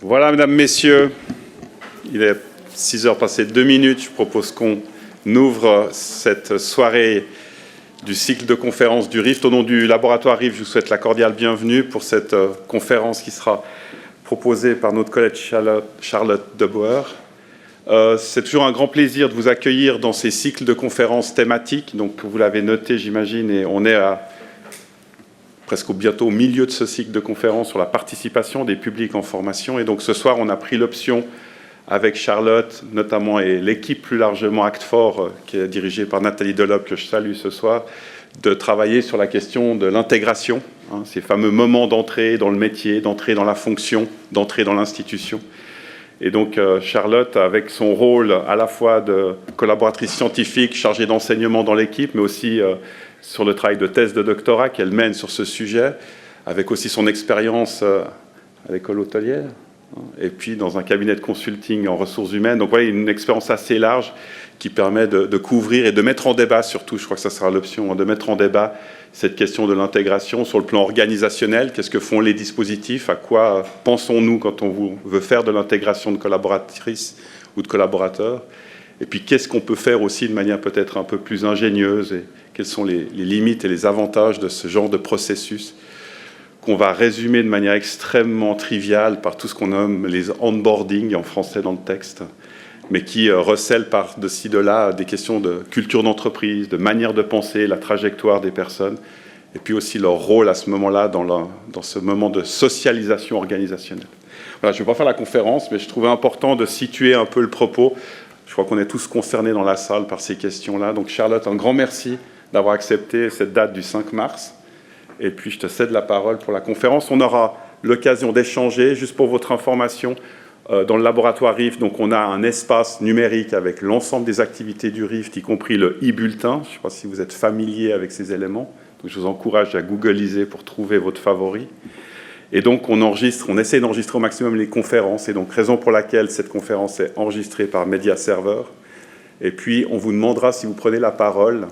Voilà, mesdames, messieurs, il est 6 heures passées 2 minutes. Je propose qu'on ouvre cette soirée du cycle de conférences du RIFT. Au nom du laboratoire RIFT, je vous souhaite la cordiale bienvenue pour cette conférence qui sera proposée par notre collègue Charlotte Debauer. C'est toujours un grand plaisir de vous accueillir dans ces cycles de conférences thématiques. Donc, vous l'avez noté, j'imagine, et on est presque bientôt au milieu de ce cycle de conférences sur la participation des publics en formation. Et donc, ce soir, on a pris l'option avec Charlotte, notamment, et l'équipe plus largement Acte Fort, qui est dirigée par Nathalie Delop, que je salue ce soir, de travailler sur la question de l'intégration, ces fameux moments d'entrée dans le métier, d'entrée dans la fonction, d'entrée dans l'institution. Et donc, Charlotte, avec son rôle à la fois de collaboratrice scientifique chargée d'enseignement dans l'équipe, mais aussi sur le travail de thèse de doctorat qu'elle mène sur ce sujet, avec aussi son expérience à l'école hôtelière, et puis dans un cabinet de consulting en ressources humaines. Donc, voilà, une expérience assez large qui permet de couvrir et de mettre en débat, surtout, je crois que ça sera l'option, de mettre en débat cette question de l'intégration sur le plan organisationnel. Qu'est-ce que font les dispositifs? À quoi pensons-nous quand on veut faire de l'intégration de collaboratrices ou de collaborateurs? Et puis, qu'est-ce qu'on peut faire aussi de manière peut-être un peu plus ingénieuse? Et quelles sont les limites et les avantages de ce genre de processus qu'on va résumer de manière extrêmement triviale par tout ce qu'on nomme les onboarding en français dans le texte, mais qui recèlent par-de-ci, de-là des questions de culture d'entreprise, de manière de penser, la trajectoire des personnes, et puis aussi leur rôle à ce moment-là dans ce moment de socialisation organisationnelle. Voilà, je ne vais pas faire la conférence, mais je trouvais important de situer un peu le propos. Je crois qu'on est tous concernés dans la salle par ces questions-là. Donc Charlotte, un grand merci d'avoir accepté cette date du 5 mars. Et puis je te cède la parole pour la conférence. On aura l'occasion d'échanger, juste pour votre information, dans le laboratoire RIFT, donc on a un espace numérique avec l'ensemble des activités du RIFT, y compris le e-bulletin. Je ne sais pas si vous êtes familier avec ces éléments. Donc je vous encourage à googliser pour trouver votre favori. Et donc on essaie d'enregistrer au maximum les conférences. Et donc raison pour laquelle cette conférence est enregistrée par Media Server. Et puis on vous demandera, si vous prenez la parole,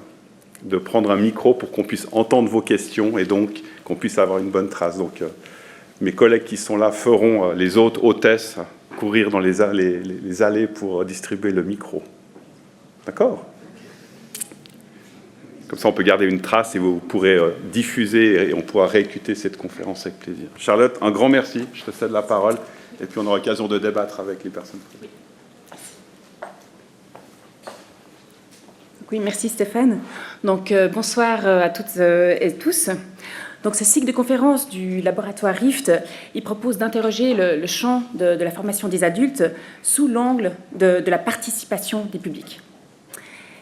de prendre un micro pour qu'on puisse entendre vos questions et donc qu'on puisse avoir une bonne trace. Donc mes collègues qui sont là feront les autres hôtesses courir dans les allées pour distribuer le micro. D'accord? Comme ça, on peut garder une trace et vous pourrez diffuser et on pourra réécouter cette conférence avec plaisir. Charlotte, un grand merci. Je te cède la parole et puis on aura l'occasion de débattre avec les personnes présentes. Oui, merci Stéphane. Donc, bonsoir à toutes et tous. Donc, ce cycle de conférences du laboratoire RIFT, il propose d'interroger le champ de la formation des adultes sous l'angle de la participation des publics.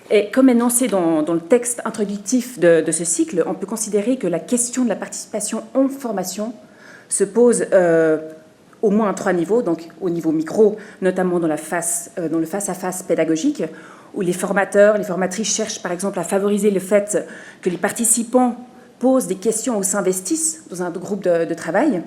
Et comme énoncé dans le texte introductif de ce cycle, on peut considérer que la question de la participation en formation se pose au moins à 3 niveaux, donc au niveau micro, notamment dans le face-à-face pédagogique, où les formateurs, les formatrices cherchent par exemple à favoriser le fait que les participants posent des questions ou s'investissent dans un groupe de travail.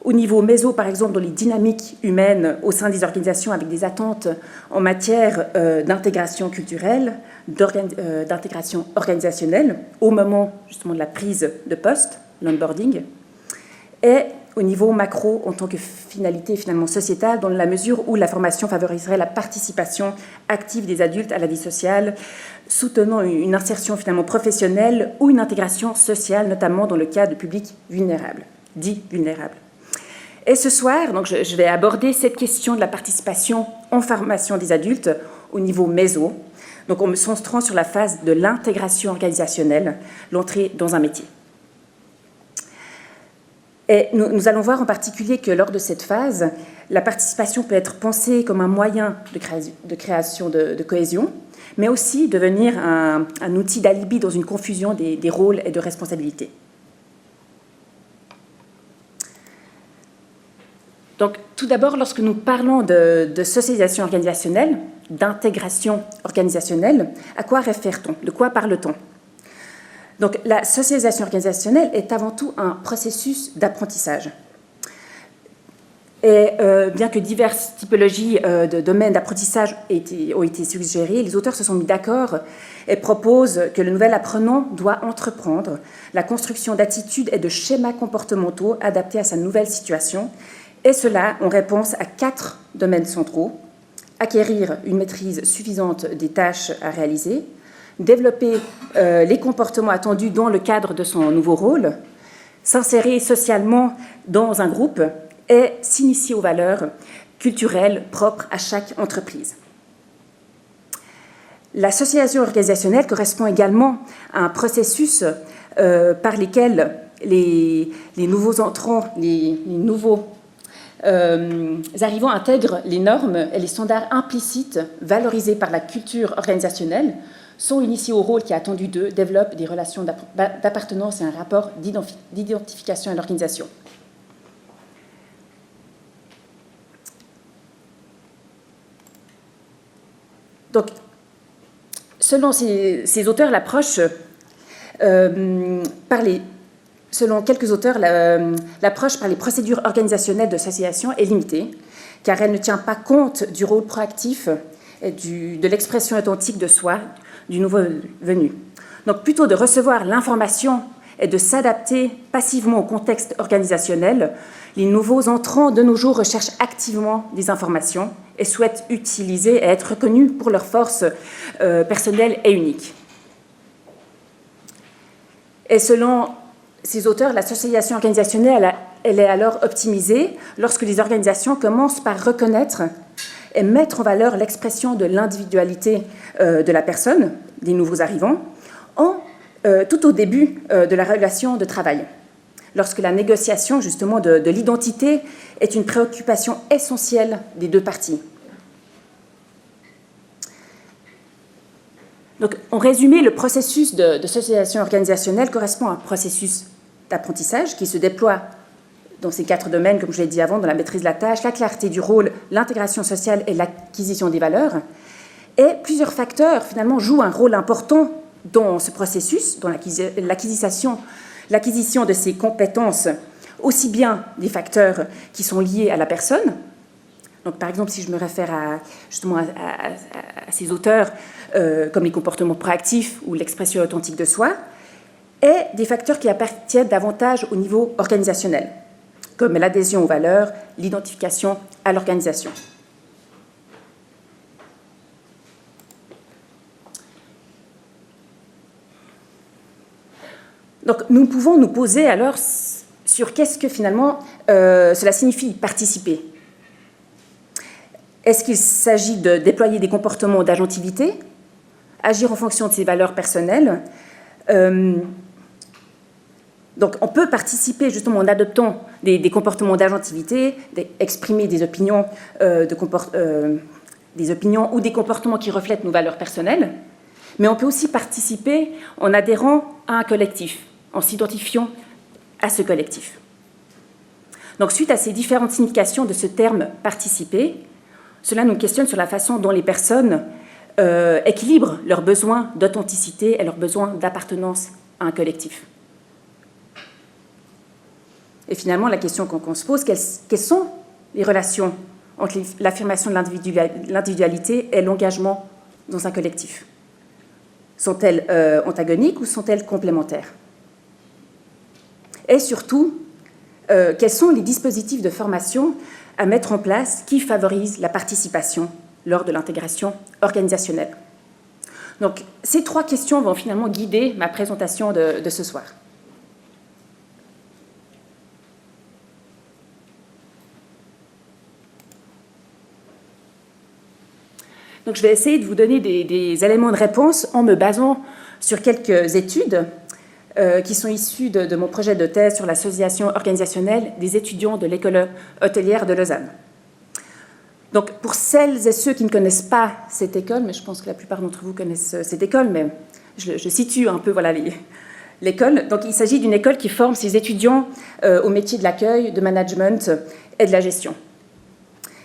Au niveau méso, par exemple, dans les dynamiques humaines au sein des organisations avec des attentes en matière d'intégration culturelle, d'intégration organisationnelle, au moment justement de la prise de poste, l'onboarding, et au niveau macro en tant que finalité finalement sociétale, dans la mesure où la formation favoriserait la participation active des adultes à la vie sociale, soutenant une insertion finalement professionnelle ou une intégration sociale, notamment dans le cas de publics vulnérables, dits vulnérables. Et ce soir, donc, je vais aborder cette question de la participation en formation des adultes au niveau méso, donc en me centrant sur la phase de l'intégration organisationnelle, l'entrée dans un métier. Et nous allons voir en particulier que lors de cette phase, la participation peut être pensée comme un moyen de création de cohésion, mais aussi devenir un outil d'alibi dans une confusion des rôles et de responsabilités. Donc, tout d'abord, lorsque nous parlons de socialisation organisationnelle, d'intégration organisationnelle, à quoi réfère-t-on? De quoi parle-t-on? Donc, la socialisation organisationnelle est avant tout un processus d'apprentissage. Et bien que diverses typologies de domaines d'apprentissage ont été suggérées, les auteurs se sont mis d'accord et proposent que le nouvel apprenant doit entreprendre la construction d'attitudes et de schémas comportementaux adaptés à sa nouvelle situation et cela en réponse à 4 domaines centraux: acquérir une maîtrise suffisante des tâches à réaliser, développer les comportements attendus dans le cadre de son nouveau rôle, s'insérer socialement dans un groupe et s'initier aux valeurs culturelles propres à chaque entreprise. L'association organisationnelle correspond également à un processus par lequel les nouveaux entrants, les nouveaux arrivants intègrent les normes et les standards implicites valorisés par la culture organisationnelle, sont initiés au rôle qui est attendu d'eux, développent des relations d'appartenance et un rapport d'identification à l'organisation. Donc, selon ces auteurs, l'approche, selon quelques auteurs, l'approche par les procédures organisationnelles d'association est limitée, car elle ne tient pas compte du rôle proactif et de l'expression authentique de soi du nouveau venu. Donc, plutôt de recevoir l'information et de s'adapter passivement au contexte organisationnel, les nouveaux entrants de nos jours recherchent activement des informations et souhaitent utiliser et être reconnus pour leur force personnelle et unique. Et selon ces auteurs, l'association organisationnelle, elle est alors optimisée lorsque les organisations commencent par reconnaître et mettre en valeur l'expression de l'individualité de la personne, des nouveaux arrivants, tout au début de la relation de travail, lorsque la négociation justement de l'identité est une préoccupation essentielle des deux parties. Donc, en résumé, le processus de socialisation organisationnelle correspond à un processus d'apprentissage qui se déploie dans ces 4 domaines, comme je l'ai dit avant, dans la maîtrise de la tâche, la clarté du rôle, l'intégration sociale et l'acquisition des valeurs. Et plusieurs facteurs, finalement, jouent un rôle important dans ce processus, dans l'acquisition de ces compétences, aussi bien des facteurs qui sont liés à la personne. Donc, par exemple, si je me réfère justement à ces auteurs, comme les comportements proactifs ou l'expression authentique de soi, et des facteurs qui appartiennent davantage au niveau organisationnel, comme l'adhésion aux valeurs, l'identification à l'organisation. Donc, nous pouvons nous poser alors sur qu'est-ce que finalement cela signifie participer. Est-ce qu'il s'agit de déployer des comportements d'agentivité, agir en fonction de ses valeurs personnelles? Donc, on peut participer justement en adoptant des comportements d'agentivité, exprimer des opinions, des opinions ou des comportements qui reflètent nos valeurs personnelles, mais on peut aussi participer en adhérant à un collectif, en s'identifiant à ce collectif. Donc, suite à ces différentes significations de ce terme « participer », cela nous questionne sur la façon dont les personnes équilibrent leurs besoins d'authenticité et leurs besoins d'appartenance à un collectif. Et finalement, la question qu'on se pose, quelles sont les relations entre l'affirmation de l'individualité et l'engagement dans un collectif? Sont-elles antagoniques ou sont-elles complémentaires? Et surtout, quels sont les dispositifs de formation à mettre en place qui favorisent la participation lors de l'intégration organisationnelle? Donc, ces 3 questions vont finalement guider ma présentation de ce soir. Donc, je vais essayer de vous donner des éléments de réponse en me basant sur quelques études qui sont issues de mon projet de thèse sur l'association organisationnelle des étudiants de l'école hôtelière de Lausanne. Donc, pour celles et ceux qui ne connaissent pas cette école, mais je pense que la plupart d'entre vous connaissent cette école, mais je situe un peu voilà, l'école. Donc, il s'agit d'une école qui forme ses étudiants au métier de l'accueil, de management et de la gestion.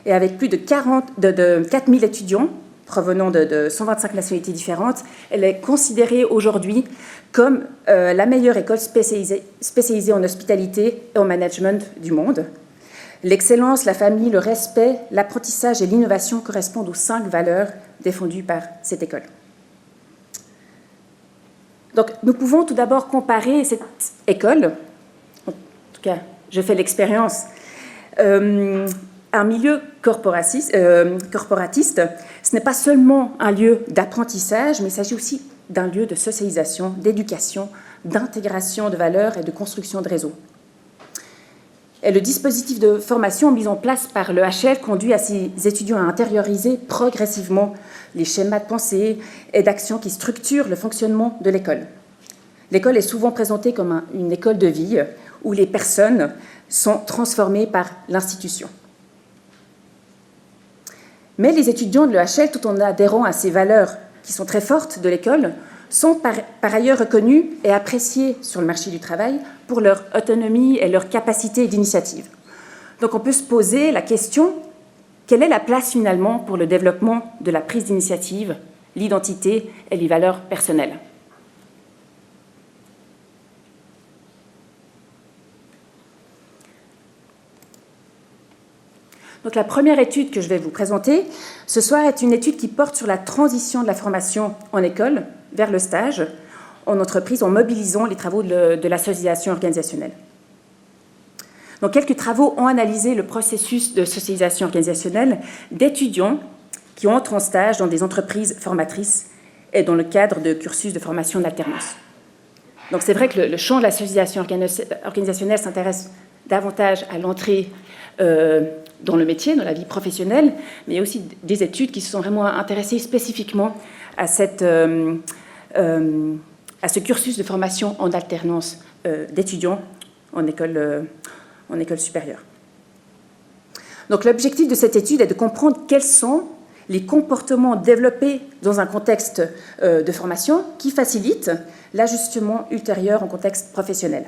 Et avec plus de 4000 étudiants provenant de 125 nationalités différentes, elle est considérée aujourd'hui comme la meilleure école spécialisée en hospitalité et en management du monde. L'excellence, la famille, le respect, l'apprentissage et l'innovation correspondent aux 5 valeurs défendues par cette école. Donc, nous pouvons tout d'abord comparer cette école, en tout cas, je fais l'expérience, Un milieu corporatiste, ce n'est pas seulement un lieu d'apprentissage, mais il s'agit aussi d'un lieu de socialisation, d'éducation, d'intégration de valeurs et de construction de réseaux. Et le dispositif de formation mis en place par le HL conduit à ses étudiants à intérioriser progressivement les schémas de pensée et d'action qui structurent le fonctionnement de l'école. L'école est souvent présentée comme une école de vie où les personnes sont transformées par l'institution. Mais les étudiants de l'EHL, tout en adhérant à ces valeurs qui sont très fortes de l'école, sont par ailleurs reconnus et appréciés sur le marché du travail pour leur autonomie et leur capacité d'initiative. Donc on peut se poser la question, quelle est la place finalement pour le développement de la prise d'initiative, l'identité et les valeurs personnelles ? Donc la première étude que je vais vous présenter ce soir est une étude qui porte sur la transition de la formation en école vers le stage en entreprise en mobilisant les travaux de l'association organisationnelle. Donc quelques travaux ont analysé le processus de socialisation organisationnelle d'étudiants qui entrent en stage dans des entreprises formatrices et dans le cadre de cursus de formation d'alternance. Donc c'est vrai que le champ de la socialisation organisationnelle s'intéresse davantage à l'entrée dans le métier, dans la vie professionnelle, mais il y a aussi des études qui se sont vraiment intéressées spécifiquement à ce cursus de formation en alternance d'étudiants en école supérieure. Donc l'objectif de cette étude est de comprendre quels sont les comportements développés dans un contexte de formation qui facilitent l'ajustement ultérieur en contexte professionnel.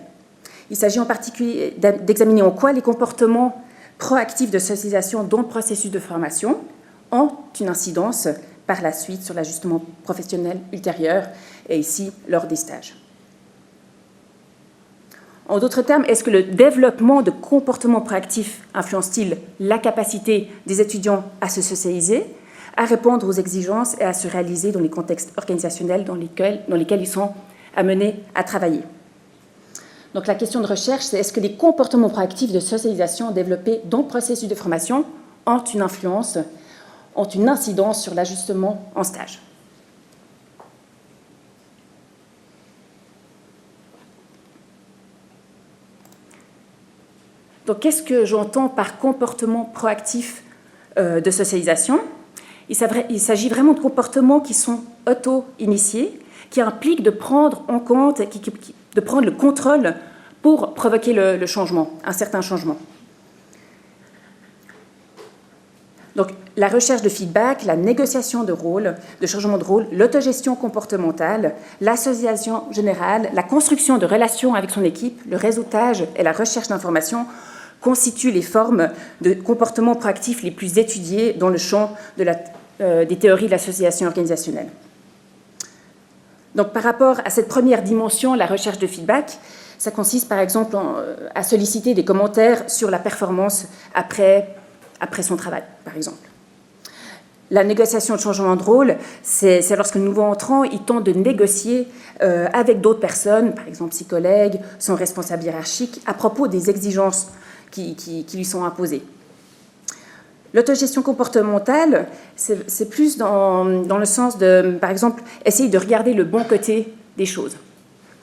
Il s'agit en particulier d'examiner en quoi les comportements proactifs de socialisation dans le processus de formation ont une incidence par la suite sur l'ajustement professionnel ultérieur et ici lors des stages. En d'autres termes, est-ce que le développement de comportements proactifs influence-t-il la capacité des étudiants à se socialiser, à répondre aux exigences et à se réaliser dans les contextes organisationnels dans lesquels ils sont amenés à travailler? Donc la question de recherche, c'est est-ce que les comportements proactifs de socialisation développés dans le processus de formation ont une influence, ont une incidence sur l'ajustement en stage? Donc qu'est-ce que j'entends par comportement proactif de socialisation? Il s'agit vraiment de comportements qui sont auto-initiés, qui impliquent de prendre en compte, de prendre le contrôle pour provoquer le changement, un certain changement. Donc, la recherche de feedback, la négociation de rôle, de changement de rôle, l'autogestion comportementale, l'association générale, la construction de relations avec son équipe, le réseautage et la recherche d'informations constituent les formes de comportements proactifs les plus étudiées dans le champ des théories de l'association organisationnelle. Donc, par rapport à cette première dimension, la recherche de feedback, ça consiste par exemple à solliciter des commentaires sur la performance après son travail, par exemple. La négociation de changement de rôle, c'est lorsque le nouveau entrant il tente de négocier avec d'autres personnes, par exemple ses collègues, son responsable hiérarchique, à propos des exigences qui lui sont imposées. L'autogestion comportementale, c'est plus dans le sens de, par exemple, essayer de regarder le bon côté des choses.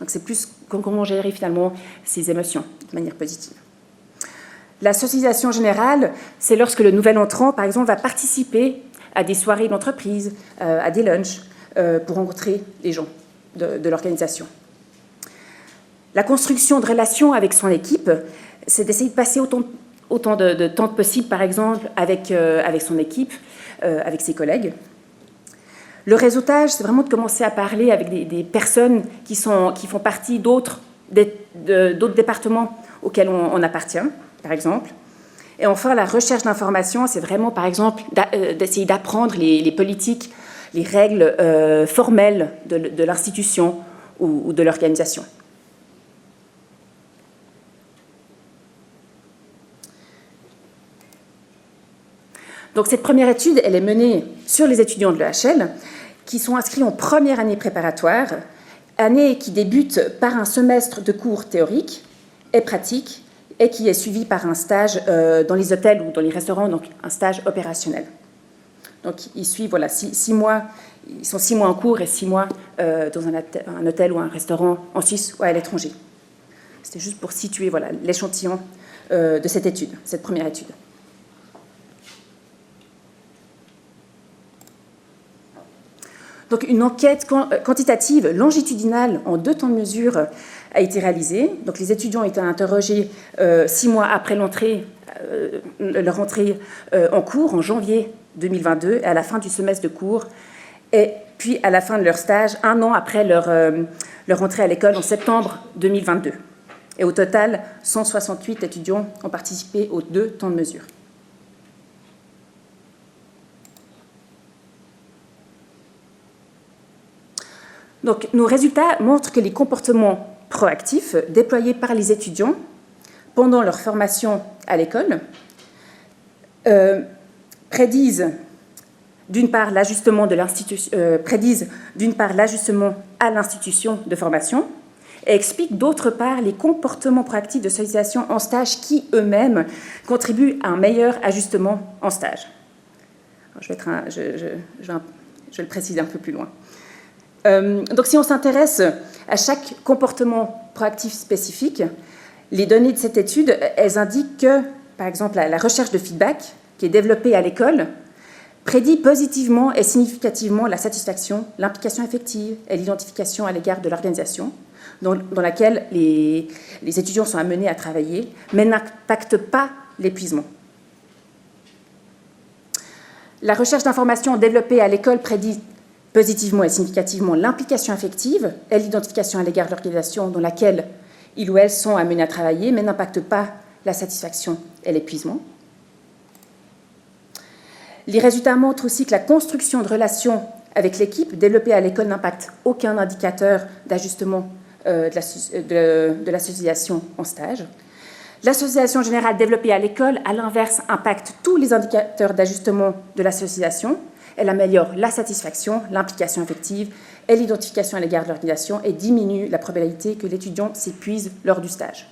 Donc c'est plus comment gérer finalement ses émotions de manière positive. La socialisation générale, c'est lorsque le nouvel entrant, par exemple, va participer à des soirées d'entreprise, à des lunchs, pour rencontrer les gens de l'organisation. La construction de relations avec son équipe, c'est d'essayer de passer autant de temps possible, par exemple, avec son équipe, avec ses collègues. Le réseautage, c'est vraiment de commencer à parler avec des personnes qui font partie d'autres départements auxquels on appartient, par exemple. Et enfin, la recherche d'informations, c'est vraiment, par exemple, d'essayer d'apprendre les politiques, les règles formelles de l'institution ou de l'organisation. Donc cette première étude, elle est menée sur les étudiants de l'EHL qui sont inscrits en première année préparatoire, année qui débute par un semestre de cours théoriques et pratiques et qui est suivi par un stage dans les hôtels ou dans les restaurants, donc un stage opérationnel. Donc ils suivent voilà, 6 mois, ils sont 6 mois en cours et 6 mois dans un hôtel ou un restaurant en Suisse ou à l'étranger. C'était juste pour situer voilà, l'échantillon de cette étude, cette première étude. Donc une enquête quantitative longitudinale en 2 temps de mesure a été réalisée. Donc les étudiants ont été interrogés 6 mois après leur entrée en cours, en janvier 2022, et à la fin du semestre de cours, et puis à la fin de leur stage, 1 an après leur entrée à l'école en septembre 2022. Et au total, 168 étudiants ont participé aux 2 temps de mesure. Donc, nos résultats montrent que les comportements proactifs déployés par les étudiants pendant leur formation à l'école prédisent d'une part l'ajustement à l'institution de formation et expliquent d'autre part les comportements proactifs de socialisation en stage qui eux-mêmes contribuent à un meilleur ajustement en stage. Alors, je vais le préciser un peu plus loin. Donc si on s'intéresse à chaque comportement proactif spécifique, les données de cette étude, elles indiquent que, par exemple, la recherche de feedback qui est développée à l'école prédit positivement et significativement la satisfaction, l'implication affective et l'identification à l'égard de l'organisation dans laquelle les étudiants sont amenés à travailler, mais n'impacte pas l'épuisement. La recherche d'informations développée à l'école prédit positivement et significativement l'implication affective et l'identification à l'égard de l'organisation dans laquelle ils ou elles sont amenés à travailler, mais n'impacte pas la satisfaction et l'épuisement. Les résultats montrent aussi que la construction de relations avec l'équipe développée à l'école n'impacte aucun indicateur d'ajustement de l'association en stage. L'association générale développée à l'école, à l'inverse, impacte tous les indicateurs d'ajustement de l'association. Elle améliore la satisfaction, l'implication affective et l'identification à l'égard de l'organisation et diminue la probabilité que l'étudiant s'épuise lors du stage.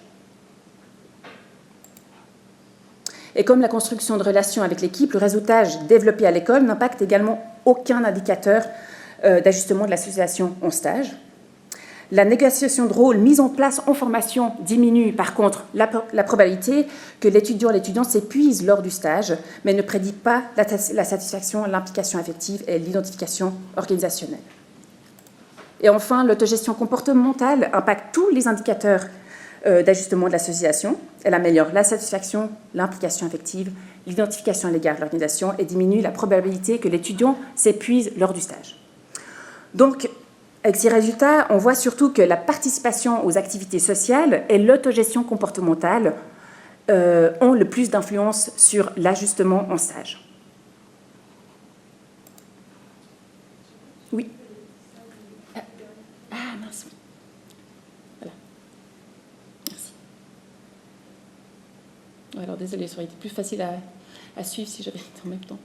Et comme la construction de relations avec l'équipe, le réseautage développé à l'école n'impacte également aucun indicateur d'ajustement de l'association en stage. La négociation de rôle mise en place en formation diminue par contre la probabilité que l'étudiant s'épuise lors du stage, mais ne prédit pas la satisfaction, l'implication affective et l'identification organisationnelle. Et enfin, l'autogestion comportementale impacte tous les indicateurs d'ajustement de l'association. Elle améliore la satisfaction, l'implication affective, l'identification à l'égard de l'organisation et diminue la probabilité que l'étudiant s'épuise lors du stage. Donc, avec ces résultats, on voit surtout que la participation aux activités sociales et l'autogestion comportementale ont le plus d'influence sur l'ajustement en stage. Oui. Ah, mince. Voilà. Merci. Alors, désolée, ça aurait été plus facile à suivre si j'avais été en même temps.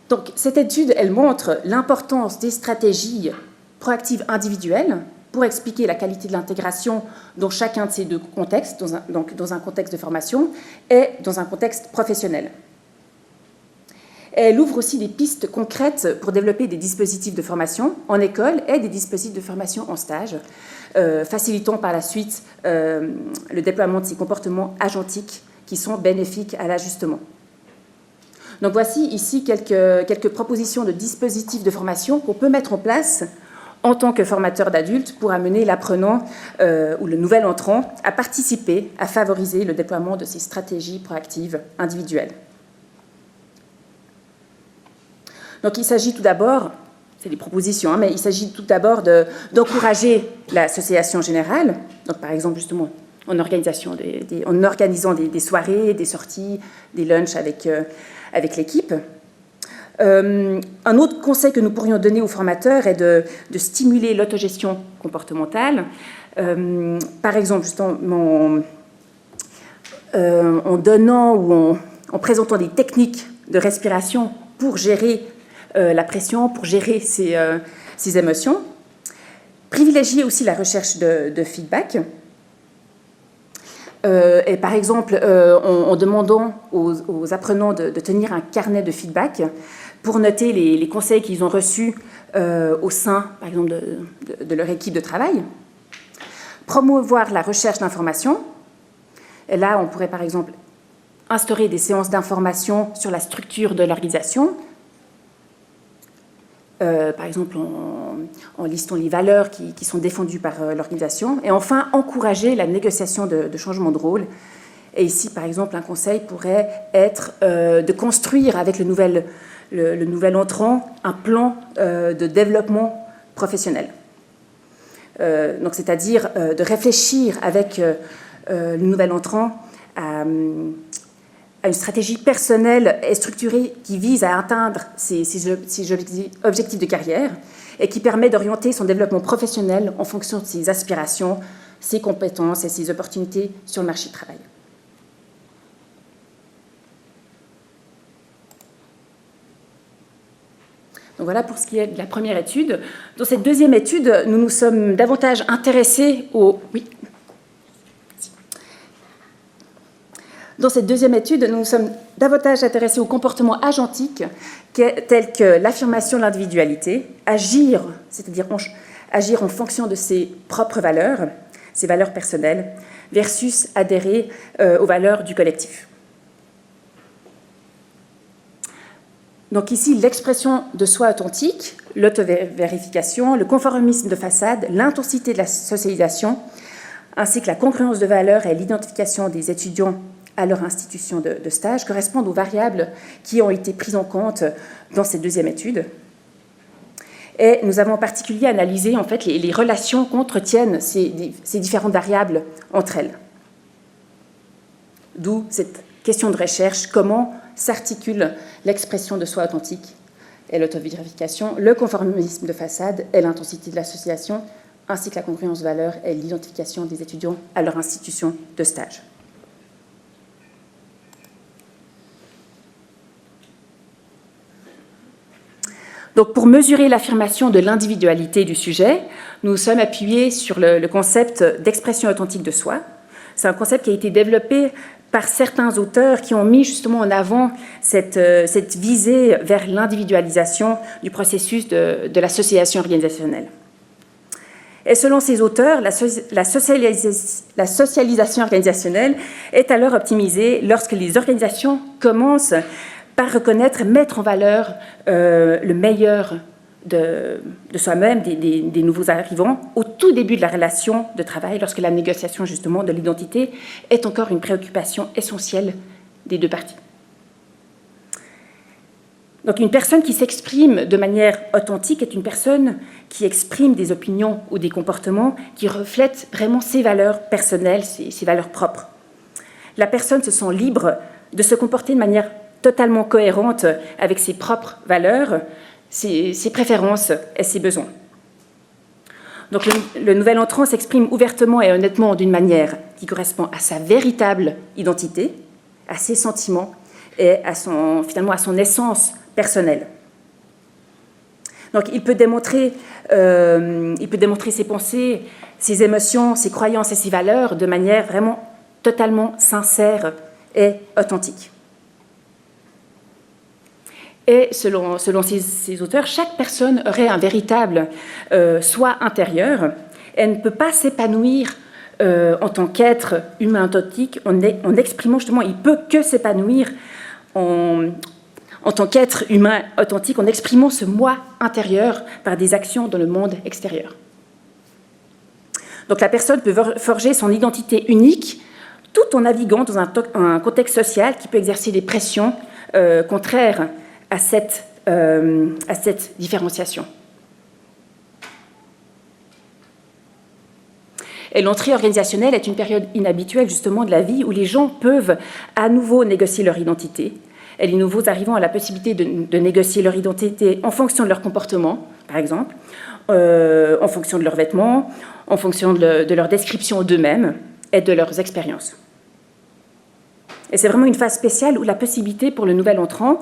Donc, cette étude, elle montre l'importance des stratégies proactives individuelles pour expliquer la qualité de l'intégration dans chacun de ces 2 contextes, dans un contexte de formation et dans un contexte professionnel. Et elle ouvre aussi des pistes concrètes pour développer des dispositifs de formation en école et des dispositifs de formation en stage, facilitant par la suite le déploiement de ces comportements agentiques qui sont bénéfiques à l'ajustement. Donc voici ici quelques propositions de dispositifs de formation qu'on peut mettre en place en tant que formateur d'adultes pour amener l'apprenant ou le nouvel entrant à participer, à favoriser le déploiement de ces stratégies proactives individuelles. Donc il s'agit tout d'abord, c'est des propositions, mais il s'agit tout d'abord d'encourager l'association générale, donc par exemple justement en organisant des soirées, des sorties, des lunchs avec l'équipe. Un autre conseil que nous pourrions donner aux formateurs est de stimuler l'autogestion comportementale. Par exemple, justement, en donnant ou en présentant des techniques de respiration pour gérer la pression, pour gérer ses émotions. Privilégier aussi la recherche de feedback. Et par exemple, en demandant aux apprenants de tenir un carnet de feedback pour noter les conseils qu'ils ont reçus au sein, par exemple, de leur équipe de travail. Promouvoir la recherche d'informations. Et là, on pourrait, par exemple, instaurer des séances d'information sur la structure de l'organisation, par exemple en listant les valeurs qui sont défendues par l'organisation. Et enfin, encourager la négociation de changement de rôle. Et ici, par exemple, un conseil pourrait être de construire avec le nouvel entrant un plan de développement professionnel. Donc, c'est-à-dire de réfléchir avec le nouvel entrant à une stratégie personnelle et structurée qui vise à atteindre ses objectifs de carrière et qui permet d'orienter son développement professionnel en fonction de ses aspirations, ses compétences et ses opportunités sur le marché du travail. Donc voilà pour ce qui est de la première étude. Dans cette deuxième étude, nous nous sommes davantage intéressés aux... Oui. Dans cette deuxième étude, nous nous sommes davantage intéressés aux comportements agentiques tels que l'affirmation de l'individualité, agir, c'est-à-dire agir en fonction de ses propres valeurs, ses valeurs personnelles, versus adhérer aux valeurs du collectif. Donc ici, l'expression de soi authentique, l'autovérification, le conformisme de façade, l'intensité de la socialisation, ainsi que la congruence de valeurs et l'identification des étudiants à leur institution de stage correspondent aux variables qui ont été prises en compte dans cette deuxième étude. Et nous avons en particulier analysé en fait, les relations qu'entretiennent ces différentes variables entre elles. D'où cette question de recherche, comment s'articule l'expression de soi authentique et l'autovérification, le conformisme de façade et l'intensité de l'association, ainsi que la congruence de valeurs et l'identification des étudiants à leur institution de stage. Donc, pour mesurer l'affirmation de l'individualité du sujet, nous sommes appuyés sur le concept d'expression authentique de soi. C'est un concept qui a été développé par certains auteurs qui ont mis justement en avant cette visée vers l'individualisation du processus de l'association organisationnelle. Et selon ces auteurs, la socialisation organisationnelle est alors optimisée lorsque les organisations commencent par reconnaître et mettre en valeur le meilleur de soi-même, des nouveaux arrivants, au tout début de la relation de travail, lorsque la négociation justement de l'identité est encore une préoccupation essentielle des deux parties. Donc une personne qui s'exprime de manière authentique est une personne qui exprime des opinions ou des comportements qui reflètent vraiment ses valeurs personnelles, ses valeurs propres. La personne se sent libre de se comporter de manière totalement cohérente avec ses propres valeurs, ses préférences et ses besoins. Donc le nouvel entrant s'exprime ouvertement et honnêtement d'une manière qui correspond à sa véritable identité, à ses sentiments et finalement à son essence personnelle. Donc il peut démontrer ses pensées, ses émotions, ses croyances et ses valeurs de manière vraiment totalement sincère et authentique. Et selon ces auteurs, chaque personne aurait un véritable soi intérieur. Elle ne peut pas s'épanouir en tant qu'être humain authentique en exprimant justement, il ne peut que s'épanouir en tant qu'être humain authentique en exprimant ce moi intérieur par des actions dans le monde extérieur. Donc la personne peut forger son identité unique tout en naviguant dans un contexte social qui peut exercer des pressions contraires à cette différenciation. Et l'entrée organisationnelle est une période inhabituelle justement de la vie où les gens peuvent à nouveau négocier leur identité. Et les nouveaux arrivants ont la possibilité de négocier leur identité en fonction de leur comportement, par exemple, en fonction de leurs vêtements, en fonction de leur description d'eux-mêmes et de leurs expériences. Et c'est vraiment une phase spéciale où la possibilité pour le nouvel entrant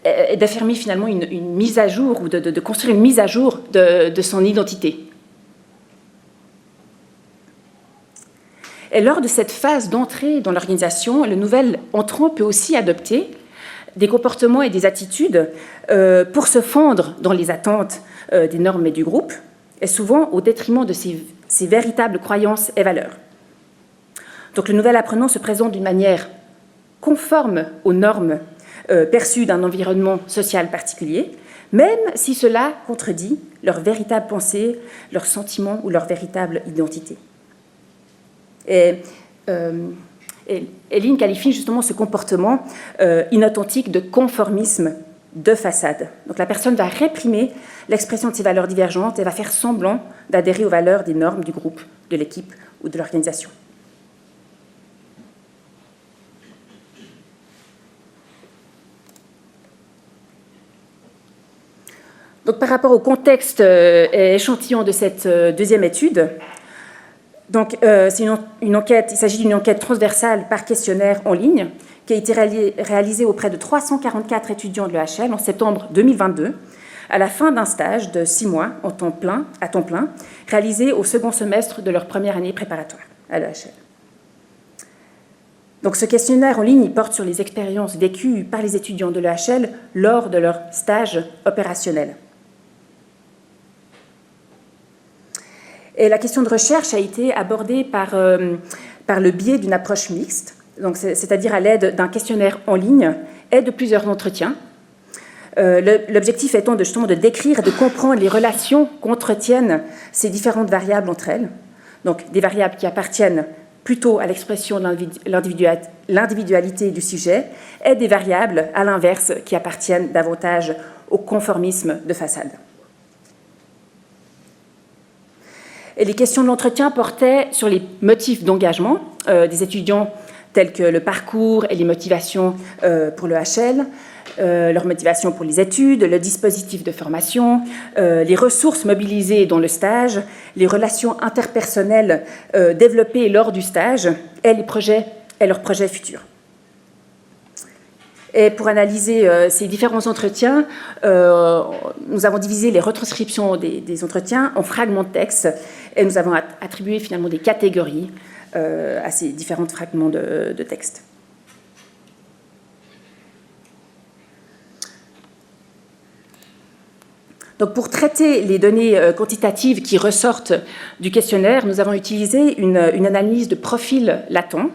et d'affirmer finalement une mise à jour ou de construire une mise à jour de son identité. Et lors de cette phase d'entrée dans l'organisation, le nouvel entrant peut aussi adopter des comportements et des attitudes pour se fondre dans les attentes des normes et du groupe, et souvent au détriment de ses véritables croyances et valeurs. Donc le nouvel apprenant se présente d'une manière conforme aux normes perçues d'un environnement social particulier, même si cela contredit leur véritable pensée, leurs sentiments ou leur véritable identité. Et Lynn qualifie justement ce comportement inauthentique de conformisme de façade. Donc la personne va réprimer l'expression de ses valeurs divergentes et va faire semblant d'adhérer aux valeurs des normes du groupe, de l'équipe ou de l'organisation. Donc par rapport au contexte et échantillon de cette deuxième étude, donc, c'est une enquête, il s'agit d'une enquête transversale par questionnaire en ligne qui a été réalisée auprès de 344 étudiants de l'EHL en septembre 2022, à la fin d'un stage de 6 mois à temps plein, réalisé au second semestre de leur première année préparatoire à l'EHL. Donc, ce questionnaire en ligne il porte sur les expériences vécues par les étudiants de l'EHL lors de leur stage opérationnel. Et la question de recherche a été abordée par le biais d'une approche mixte, c'est-à-dire à l'aide d'un questionnaire en ligne et de plusieurs entretiens. L'objectif étant justement de décrire et de comprendre les relations qu'entretiennent ces différentes variables entre elles, donc des variables qui appartiennent plutôt à l'expression de l'individualité du sujet et des variables, à l'inverse, qui appartiennent davantage au conformisme de façade. Et les questions de l'entretien portaient sur les motifs d'engagement des étudiants tels que le parcours et les motivations pour le HL, leur motivation pour les études, le dispositif de formation, les ressources mobilisées dans le stage, les relations interpersonnelles développées lors du stage et leurs projets futurs. Et pour analyser ces différents entretiens, nous avons divisé les retranscriptions des entretiens en fragments de texte et nous avons attribué finalement des catégories à ces différents fragments de texte. Donc, pour traiter les données quantitatives qui ressortent du questionnaire, nous avons utilisé une analyse de profil latent.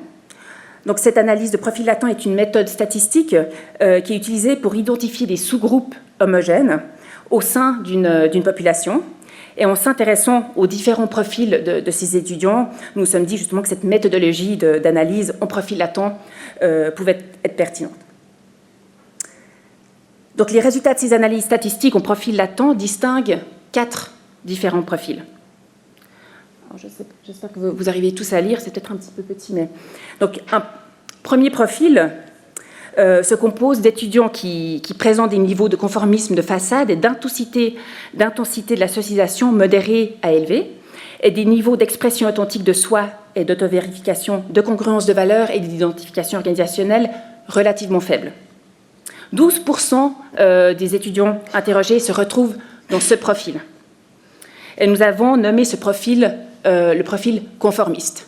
Donc, cette analyse de profil latent est une méthode statistique qui est utilisée pour identifier des sous-groupes homogènes au sein d'une population. Et en s'intéressant aux différents profils de ces étudiants, nous nous sommes dit justement que cette méthodologie d'analyse en profil latent pouvait être pertinente. Donc, les résultats de ces analyses statistiques en profil latent distinguent 4 différents profils. J'espère que vous arrivez tous à lire, c'est peut-être un petit peu petit, mais... Donc, un premier profil se compose d'étudiants qui présentent des niveaux de conformisme de façade et d'intensité de la socialisation modérés à élevés, et des niveaux d'expression authentique de soi et d'autovérification, de congruence de valeurs et d'identification organisationnelle relativement faibles. 12% des étudiants interrogés se retrouvent dans ce profil. Et nous avons nommé ce profil le profil conformiste.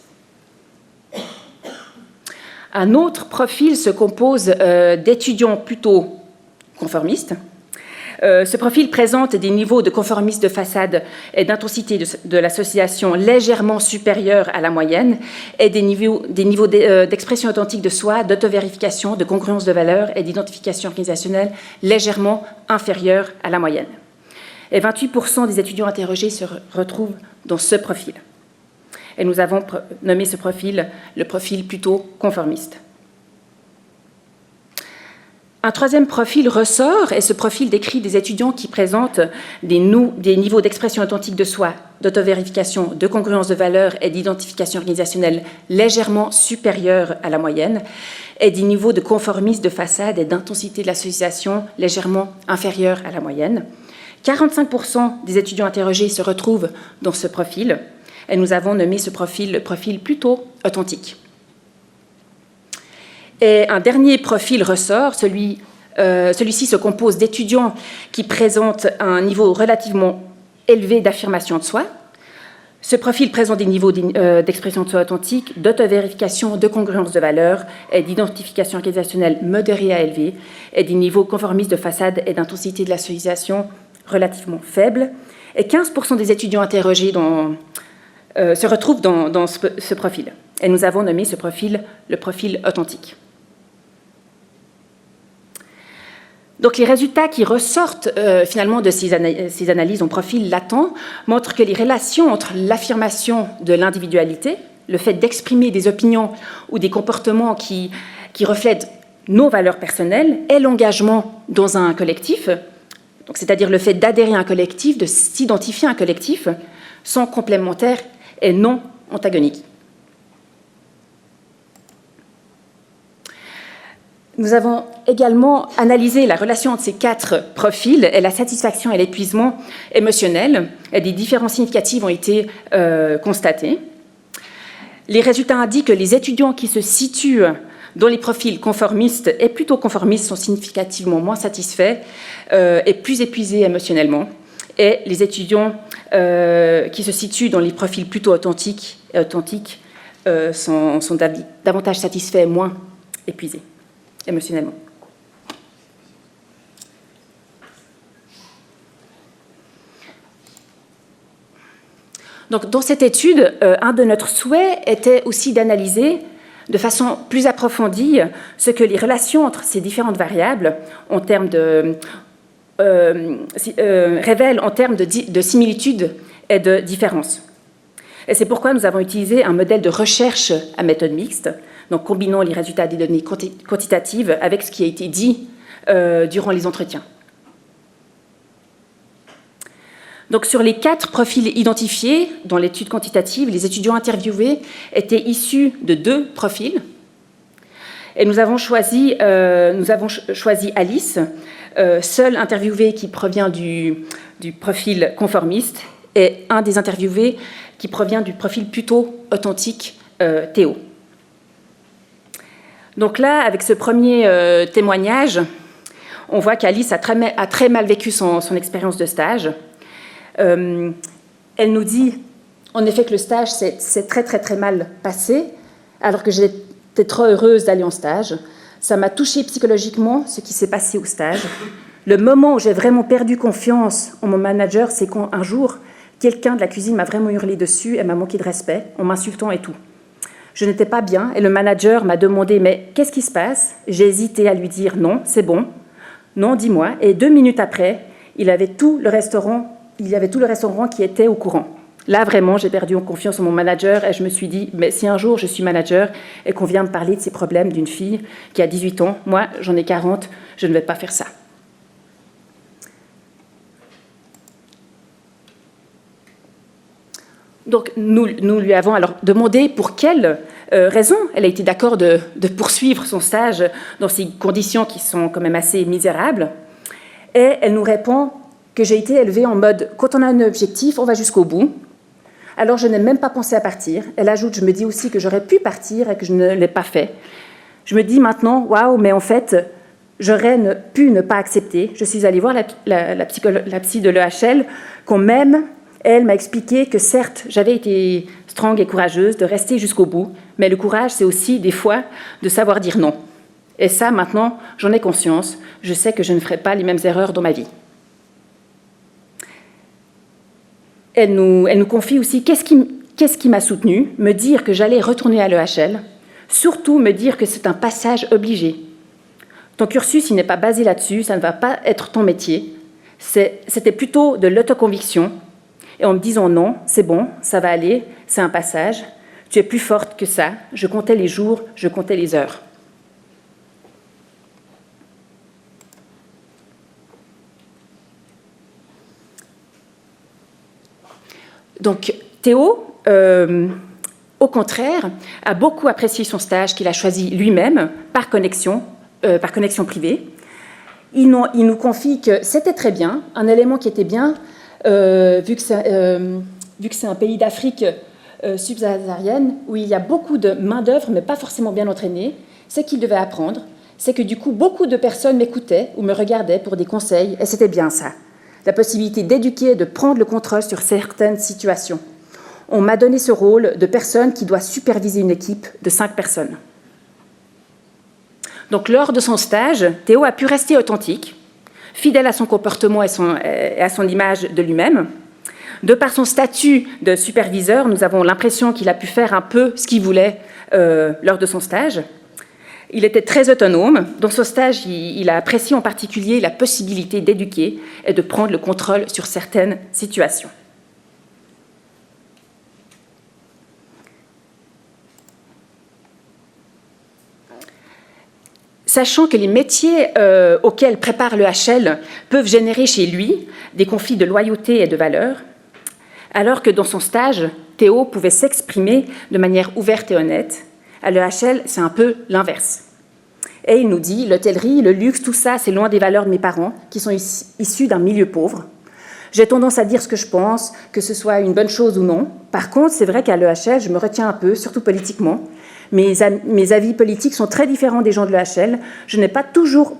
Un autre profil se compose d'étudiants plutôt conformistes. Ce profil présente des niveaux de conformisme de façade et d'intensité de l'association légèrement supérieurs à la moyenne et des niveaux d'expression authentique de soi, d'autovérification, de congruence de valeurs et d'identification organisationnelle légèrement inférieurs à la moyenne. Et 28% des étudiants interrogés se retrouvent dans ce profil. Et nous avons nommé ce profil le profil plutôt conformiste. Un troisième profil ressort, et ce profil décrit des étudiants qui présentent des niveaux d'expression authentique de soi, d'autovérification, de congruence de valeurs et d'identification organisationnelle légèrement supérieurs à la moyenne, et des niveaux de conformisme de façade et d'intensité de l'association légèrement inférieurs à la moyenne. 45% des étudiants interrogés se retrouvent dans ce profil, et nous avons nommé ce profil le profil plutôt authentique. Et un dernier profil ressort, celui Celui-ci se compose d'étudiants qui présentent un niveau relativement élevé d'affirmation de soi. Ce profil présente des niveaux d'expression de soi authentique, d'auto-vérification, de congruence de valeurs et d'identification organisationnelle modérée à élevée, et des niveaux conformistes de façade et d'intensité de la socialisation relativement faibles. Et 15% des étudiants interrogés se retrouvent dans ce profil. Et nous avons nommé ce profil le profil authentique. Donc les résultats qui ressortent finalement de ces analyses en profil latent montrent que les relations entre l'affirmation de l'individualité, le fait d'exprimer des opinions ou des comportements qui reflètent nos valeurs personnelles, et l'engagement dans un collectif, c'est-à-dire le fait d'adhérer à un collectif, de s'identifier à un collectif, sont complémentaires et non antagoniques. Nous avons également analysé la relation entre ces 4 profils et la satisfaction et l'épuisement émotionnel, et des différences significatives ont été constatés. Les résultats indiquent que les étudiants qui se situent dans les profils conformistes et plutôt conformistes sont significativement moins satisfaits et plus épuisés émotionnellement, et les étudiants qui se situent dans les profils plutôt authentiques sont davantage satisfaits et moins épuisés émotionnellement. Donc, dans cette étude, un de notre souhaits était aussi d'analyser de façon plus approfondie ce que les relations entre ces différentes variables en termes révèlent en termes de similitudes et de différences. Et c'est pourquoi nous avons utilisé un modèle de recherche à méthode mixte, donc combinant les résultats des données quantitatives avec ce qui a été dit durant les entretiens. Donc, sur les 4 profils identifiés dans l'étude quantitative, les étudiants interviewés étaient issus de 2 profils. Et nous avons choisi Alice, seule interviewée qui provient du profil conformiste, et un des interviewés qui provient du profil plutôt authentique, Théo. Donc là, avec ce premier témoignage, on voit qu'Alice a très mal vécu son expérience de stage. Elle nous dit, en effet, que le stage s'est très mal passé, alors que j'étais trop heureuse d'aller en stage. Ça m'a touchée psychologiquement, ce qui s'est passé au stage. Le moment où j'ai vraiment perdu confiance en mon manager, c'est quand un jour, quelqu'un de la cuisine m'a vraiment hurlé dessus et m'a manqué de respect, en m'insultant et tout. Je n'étais pas bien et le manager m'a demandé « Mais qu'est-ce qui se passe ?» J'ai hésité à lui dire « Non, c'est bon. Non, dis-moi. » Et 2 minutes après, il y avait tout le restaurant qui était au courant. Là, vraiment, j'ai perdu en confiance en mon manager et je me suis dit, mais si un jour je suis manager et qu'on vient me parler de ces problèmes d'une fille qui a 18 ans, moi, j'en ai 40, je ne vais pas faire ça. Donc, nous lui avons alors demandé pour quelle raison elle a été d'accord de poursuivre son stage dans ces conditions qui sont quand même assez misérables. Et elle nous répond que j'ai été élevée en mode « quand on a un objectif, on va jusqu'au bout ». Alors, je n'ai même pas pensé à partir. Elle ajoute « je me dis aussi que j'aurais pu partir et que je ne l'ai pas fait. Je me dis maintenant « waouh, mais en fait, j'aurais pu ne pas accepter ». Je suis allée voir la psy de l'EHL quand même, elle m'a expliqué que certes, j'avais été strong et courageuse de rester jusqu'au bout, mais le courage, c'est aussi des fois de savoir dire non. Et ça, maintenant, j'en ai conscience. Je sais que je ne ferai pas les mêmes erreurs dans ma vie. Elle nous confie aussi qu'est-ce qui m'a soutenue, me dire que j'allais retourner à l'EHL, surtout me dire que c'est un passage obligé. Ton cursus, il n'est pas basé là-dessus, ça ne va pas être ton métier. C'était plutôt de l'autoconviction. Et en me disant non, c'est bon, ça va aller, c'est un passage, tu es plus forte que ça, je comptais les jours, je comptais les heures. Donc Théo, au contraire, a beaucoup apprécié son stage qu'il a choisi lui-même par connexion privée. Il nous confie que c'était très bien, un élément qui était bien, vu que c'est un pays d'Afrique subsaharienne où il y a beaucoup de main-d'œuvre, mais pas forcément bien entraînée, c'est qu'il devait apprendre. c'est que du coup, beaucoup de personnes m'écoutaient ou me regardaient pour des conseils, et c'était bien ça. La possibilité d'éduquer et de prendre le contrôle sur certaines situations. On m'a donné ce rôle de personne qui doit superviser une équipe de 5 personnes. Donc, lors de son stage, Théo a pu rester authentique, fidèle à son comportement et à son image de lui-même. De par son statut de superviseur, nous avons l'impression qu'il a pu faire un peu ce qu'il voulait lors de son stage. Il était très autonome. Dans son stage, il a apprécié en particulier la possibilité d'éduquer et de prendre le contrôle sur certaines situations. Sachant que les métiers auxquels prépare le HL peuvent générer chez lui des conflits de loyauté et de valeurs, alors que dans son stage, Théo pouvait s'exprimer de manière ouverte et honnête. À l'EHL, c'est un peu l'inverse. Et il nous dit, l'hôtellerie, le luxe, tout ça, c'est loin des valeurs de mes parents, qui sont issus d'un milieu pauvre. J'ai tendance à dire ce que je pense, que ce soit une bonne chose ou non. Par contre, c'est vrai qu'à l'EHL, je me retiens un peu, surtout politiquement. Mes avis politiques sont très différents des gens de l'EHL. Je n'ai toujours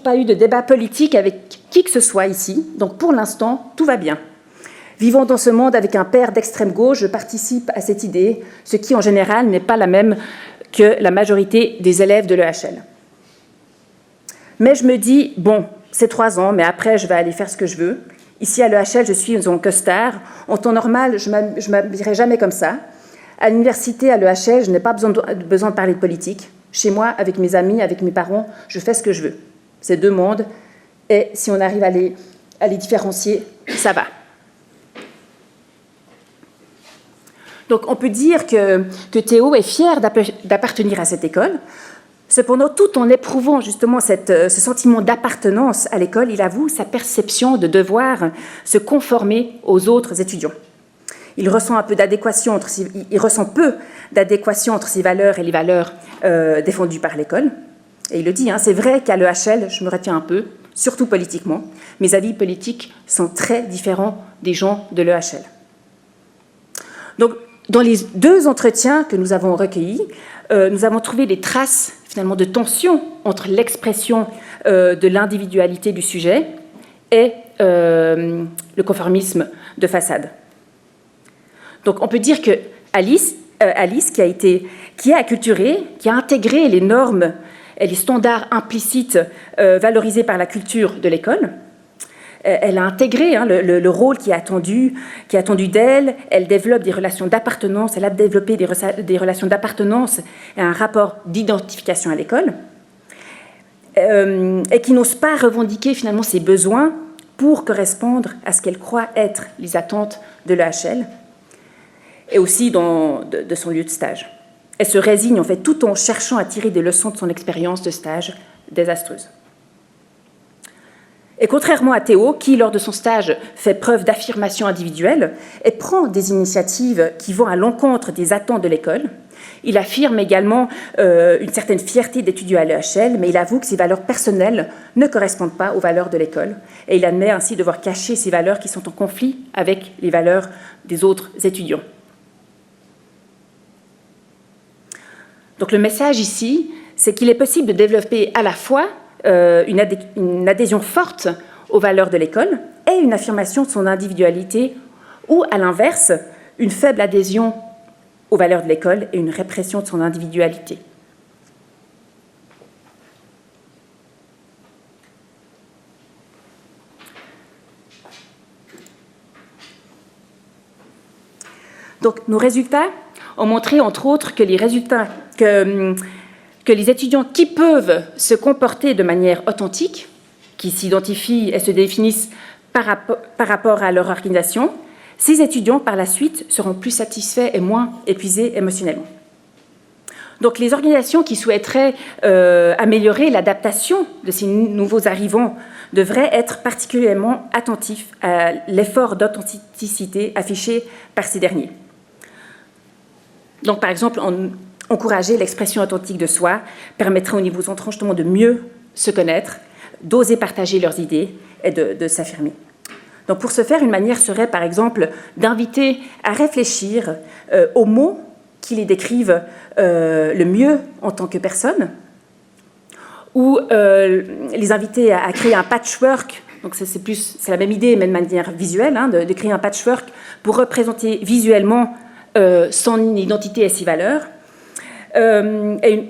pas eu de débat politique avec qui que ce soit ici. Donc pour l'instant, tout va bien. Vivant dans ce monde avec un père d'extrême gauche, je participe à cette idée, ce qui en général n'est pas la même que la majorité des élèves de l'EHL. Mais je me dis, bon, c'est 3 ans, mais après je vais aller faire ce que je veux. Ici à l'EHL, je suis en costard. En temps normal, je ne m'habillerai jamais comme ça. À l'université, à l'EHL, je n'ai pas besoin de parler de politique. Chez moi, avec mes amis, avec mes parents, je fais ce que je veux. C'est 2 mondes, et si on arrive à les différencier, ça va. Donc on peut dire que Théo est fier d'appartenir à cette école. Cependant, tout en éprouvant justement ce sentiment d'appartenance à l'école, il avoue sa perception de devoir se conformer aux autres étudiants. Il ressent peu d'adéquation entre ses valeurs et les valeurs défendues par l'école. Et il le dit, c'est vrai qu'à l'EHL, je me retiens un peu, surtout politiquement. Mes avis politiques sont très différents des gens de l'EHL. Donc, dans les 2 entretiens que nous avons recueillis, nous avons trouvé des traces finalement de tension entre l'expression de l'individualité du sujet et le conformisme de façade. Donc on peut dire que Alice qui est acculturée, qui a intégré les normes et les standards implicites valorisés par la culture de l'école, elle a intégré le rôle qui est attendu d'elle, elle développe des relations d'appartenance, elle a développé des relations d'appartenance et un rapport d'identification à l'école, et qui n'ose pas revendiquer finalement ses besoins pour correspondre à ce qu'elle croit être les attentes de l'EHL, et aussi de son lieu de stage. Elle se résigne en fait tout en cherchant à tirer des leçons de son expérience de stage désastreuse. Et contrairement à Théo, qui, lors de son stage, fait preuve d'affirmation individuelle et prend des initiatives qui vont à l'encontre des attentes de l'école, il affirme également une certaine fierté d'étudier à l'EHL, mais il avoue que ses valeurs personnelles ne correspondent pas aux valeurs de l'école. Et il admet ainsi devoir cacher ses valeurs qui sont en conflit avec les valeurs des autres étudiants. Donc le message ici, c'est qu'il est possible de développer à la fois une adhésion forte aux valeurs de l'école et une affirmation de son individualité, ou à l'inverse, une faible adhésion aux valeurs de l'école et une répression de son individualité. Donc nos résultats ont montré, entre autres, que les étudiants qui peuvent se comporter de manière authentique, qui s'identifient et se définissent par rapport à leur organisation, ces étudiants, par la suite, seront plus satisfaits et moins épuisés émotionnellement. Donc, les organisations qui souhaiteraient améliorer l'adaptation de ces nouveaux arrivants devraient être particulièrement attentifs à l'effort d'authenticité affiché par ces derniers. Donc, par exemple, encourager l'expression authentique de soi permettrait aux nouveaux entrants justement de mieux se connaître, d'oser partager leurs idées et de s'affirmer. Donc pour ce faire, une manière serait par exemple d'inviter à réfléchir aux mots qui les décrivent le mieux en tant que personne, ou les inviter à créer un patchwork. Donc c'est la même idée, mais de manière visuelle, hein, de créer un patchwork pour représenter visuellement son identité et ses valeurs. Et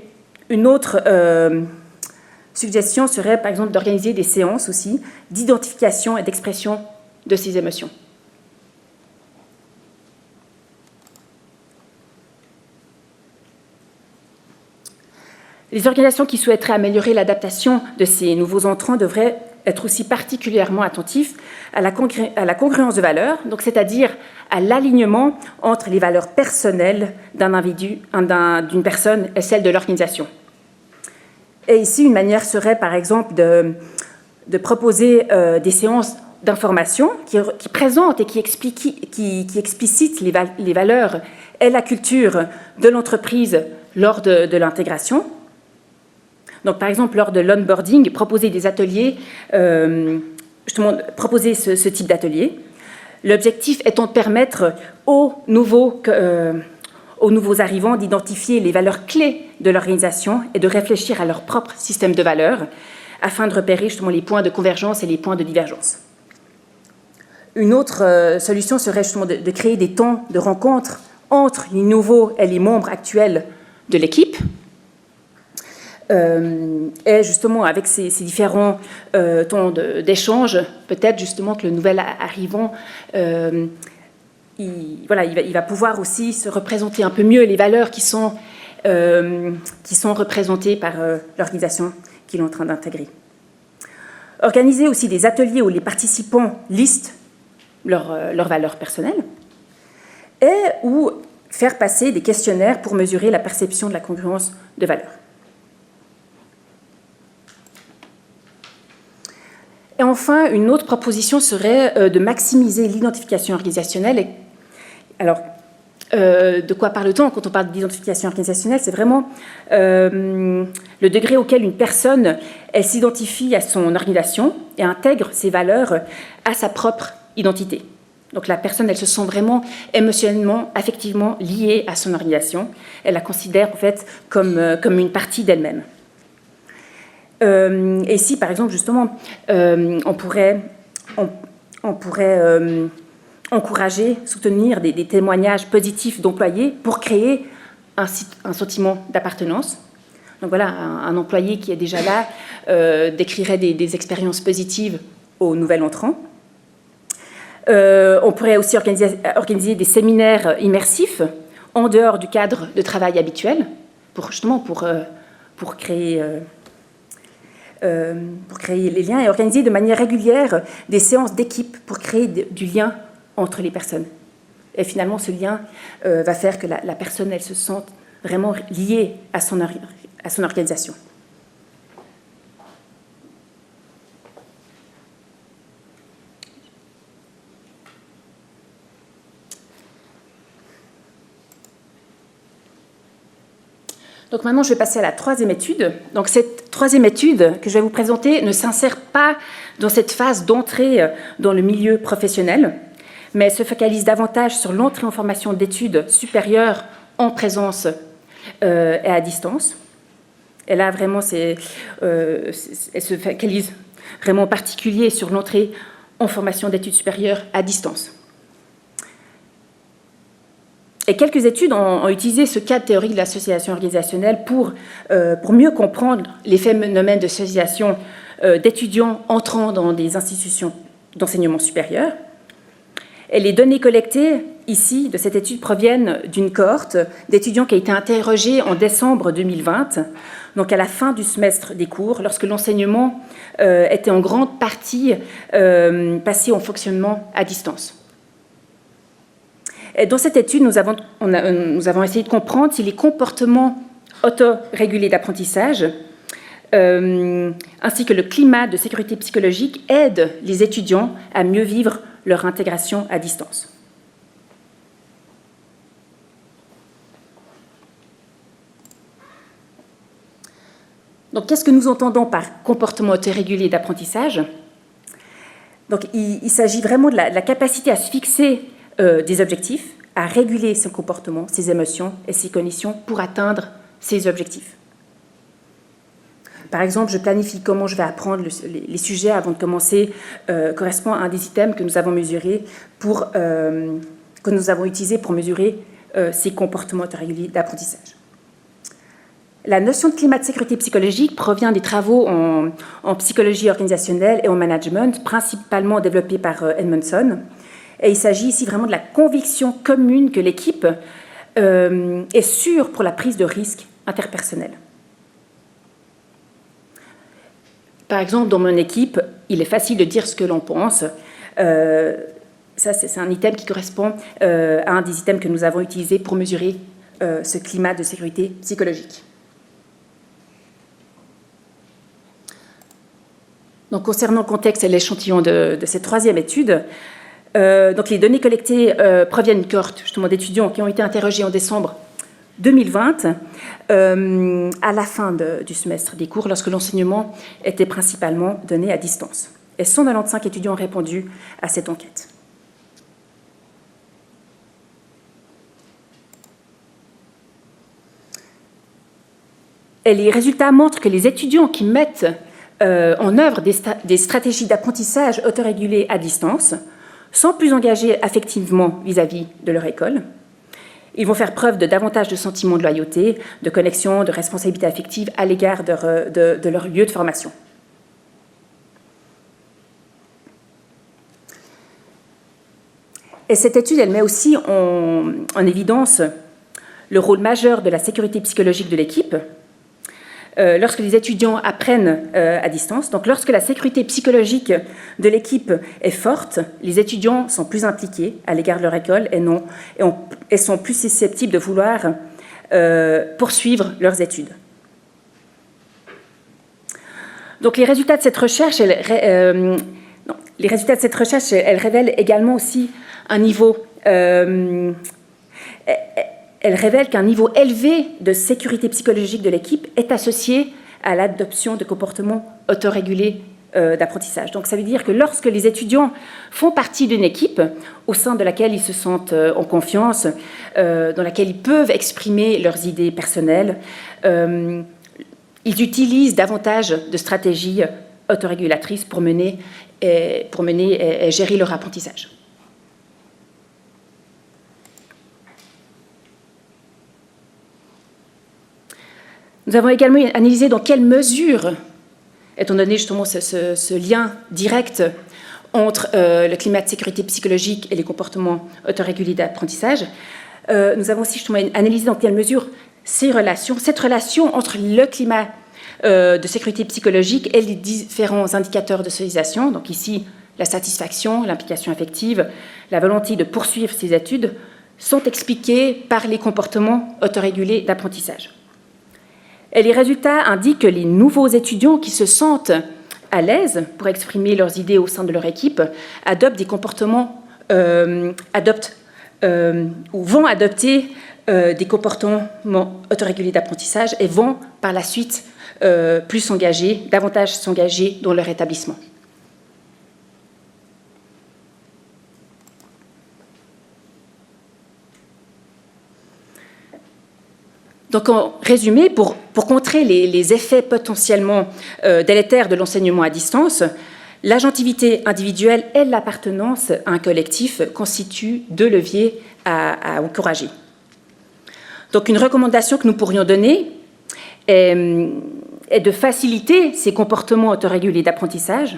une autre suggestion serait, par exemple, d'organiser des séances aussi d'identification et d'expression de ses émotions. Les organisations qui souhaiteraient améliorer l'adaptation de ces nouveaux entrants devraient être aussi particulièrement attentifs à la congruence de valeurs, donc c'est-à-dire à l'alignement entre les valeurs personnelles d'un individu, d'une personne et celles de l'organisation. Et ici, une manière serait, par exemple, de proposer des séances d'information qui présentent et qui explicitent les valeurs et la culture de l'entreprise lors de l'intégration. Donc, par exemple, lors de l'onboarding, proposer des ateliers, proposer ce type d'atelier. L'objectif étant de permettre aux nouveaux arrivants d'identifier les valeurs clés de l'organisation et de réfléchir à leur propre système de valeurs afin de repérer justement les points de convergence et les points de divergence. Une autre solution serait justement de créer des temps de rencontre entre les nouveaux et les membres actuels de l'équipe. Et justement, avec ces différents temps d'échange, peut-être justement que le nouvel arrivant, il va pouvoir aussi se représenter un peu mieux les valeurs qui sont représentées par l'organisation qu'il est en train d'intégrer. Organiser aussi des ateliers où les participants listent leurs valeurs personnelles et ou faire passer des questionnaires pour mesurer la perception de la congruence de valeurs. Et enfin, une autre proposition serait de maximiser l'identification organisationnelle. Alors, de quoi parle-t-on quand on parle d'identification organisationnelle? C'est vraiment le degré auquel une personne elle s'identifie à son organisation et intègre ses valeurs à sa propre identité. Donc la personne, elle se sent vraiment émotionnellement, affectivement liée à son organisation. Elle la considère en fait comme une partie d'elle-même. Et ici, par exemple, justement, on pourrait encourager, soutenir des témoignages positifs d'employés pour créer un sentiment d'appartenance. Donc voilà, un employé qui est déjà là décrirait des expériences positives aux nouvel entrants. On pourrait aussi organiser des séminaires immersifs en dehors du cadre de travail habituel, pour créer les liens et organiser de manière régulière des séances d'équipe pour créer du lien entre les personnes. Et finalement, ce lien va faire que la personne, elle se sente vraiment liée à son organisation. Donc maintenant, je vais passer à la troisième étude. Donc cette troisième étude que je vais vous présenter ne s'insère pas dans cette phase d'entrée dans le milieu professionnel, mais se focalise davantage sur l'entrée en formation d'études supérieures en présence et à distance. Et là, vraiment, elle se focalise vraiment en particulier sur l'entrée en formation d'études supérieures à distance. Et quelques études ont utilisé ce cadre théorique de l'association organisationnelle pour mieux comprendre les phénomènes de socialisation d'étudiants entrant dans des institutions d'enseignement supérieur. Et les données collectées ici de cette étude proviennent d'une cohorte d'étudiants qui a été interrogée en décembre 2020, donc à la fin du semestre des cours, lorsque l'enseignement était en grande partie passé en fonctionnement à distance. Et dans cette étude, nous avons essayé de comprendre si les comportements autorégulés d'apprentissage ainsi que le climat de sécurité psychologique aident les étudiants à mieux vivre leur intégration à distance. Donc, qu'est-ce que nous entendons par comportement autorégulé d'apprentissage? Donc, il s'agit vraiment de la capacité à se fixer des objectifs, à réguler son comportement, ses émotions et ses cognitions pour atteindre ses objectifs. Par exemple, je planifie comment je vais apprendre les sujets avant de commencer, correspond à un des items que nous avons mesurés que nous avons utilisés pour mesurer ces comportements autoréguliers d'apprentissage. La notion de climat de sécurité psychologique provient des travaux en psychologie organisationnelle et en management, principalement développés par Edmondson. Et il s'agit ici vraiment de la conviction commune que l'équipe est sûre pour la prise de risque interpersonnel. Par exemple, dans mon équipe, il est facile de dire ce que l'on pense. Ça, c'est un item qui correspond à un des items que nous avons utilisés pour mesurer ce climat de sécurité psychologique. Donc, concernant le contexte et l'échantillon de cette troisième étude, donc les données collectées proviennent d'une cohorte justement d'étudiants qui ont été interrogés en décembre 2020, à la fin du semestre des cours, lorsque l'enseignement était principalement donné à distance. Et 195 étudiants ont répondu à cette enquête. Et les résultats montrent que les étudiants qui mettent en œuvre des stratégies d'apprentissage autorégulées à distance sont plus engagés affectivement vis-à-vis de leur école. Ils vont faire preuve de davantage de sentiments de loyauté, de connexion, de responsabilité affective à l'égard de leur lieu de formation. Et cette étude, elle met aussi en évidence le rôle majeur de la sécurité psychologique de l'équipe lorsque les étudiants apprennent à distance. Donc, lorsque la sécurité psychologique de l'équipe est forte, les étudiants sont plus impliqués à l'égard de leur école et sont plus susceptibles de vouloir poursuivre leurs études. Donc, les résultats de cette recherche, elles révèlent également aussi un niveau... Elle révèle qu'un niveau élevé de sécurité psychologique de l'équipe est associé à l'adoption de comportements autorégulés d'apprentissage. Donc ça veut dire que lorsque les étudiants font partie d'une équipe au sein de laquelle ils se sentent en confiance, dans laquelle ils peuvent exprimer leurs idées personnelles, ils utilisent davantage de stratégies autorégulatrices pour mener et gérer leur apprentissage. Nous avons également analysé dans quelle mesure, étant donné justement ce lien direct entre le climat de sécurité psychologique et les comportements autorégulés d'apprentissage, nous avons aussi justement analysé dans quelle mesure cette relation entre le climat de sécurité psychologique et les différents indicateurs de socialisation, donc ici la satisfaction, l'implication affective, la volonté de poursuivre ses études, sont expliqués par les comportements autorégulés d'apprentissage. Et les résultats indiquent que les nouveaux étudiants qui se sentent à l'aise pour exprimer leurs idées au sein de leur équipe adoptent des comportements, vont adopter des comportements autorégulés d'apprentissage et vont par la suite davantage s'engager dans leur établissement. Donc, en résumé, pour contrer les effets potentiellement délétères de l'enseignement à distance, l'agentivité individuelle et l'appartenance à un collectif constituent deux leviers à encourager. Donc, une recommandation que nous pourrions donner est de faciliter ces comportements autorégulés d'apprentissage.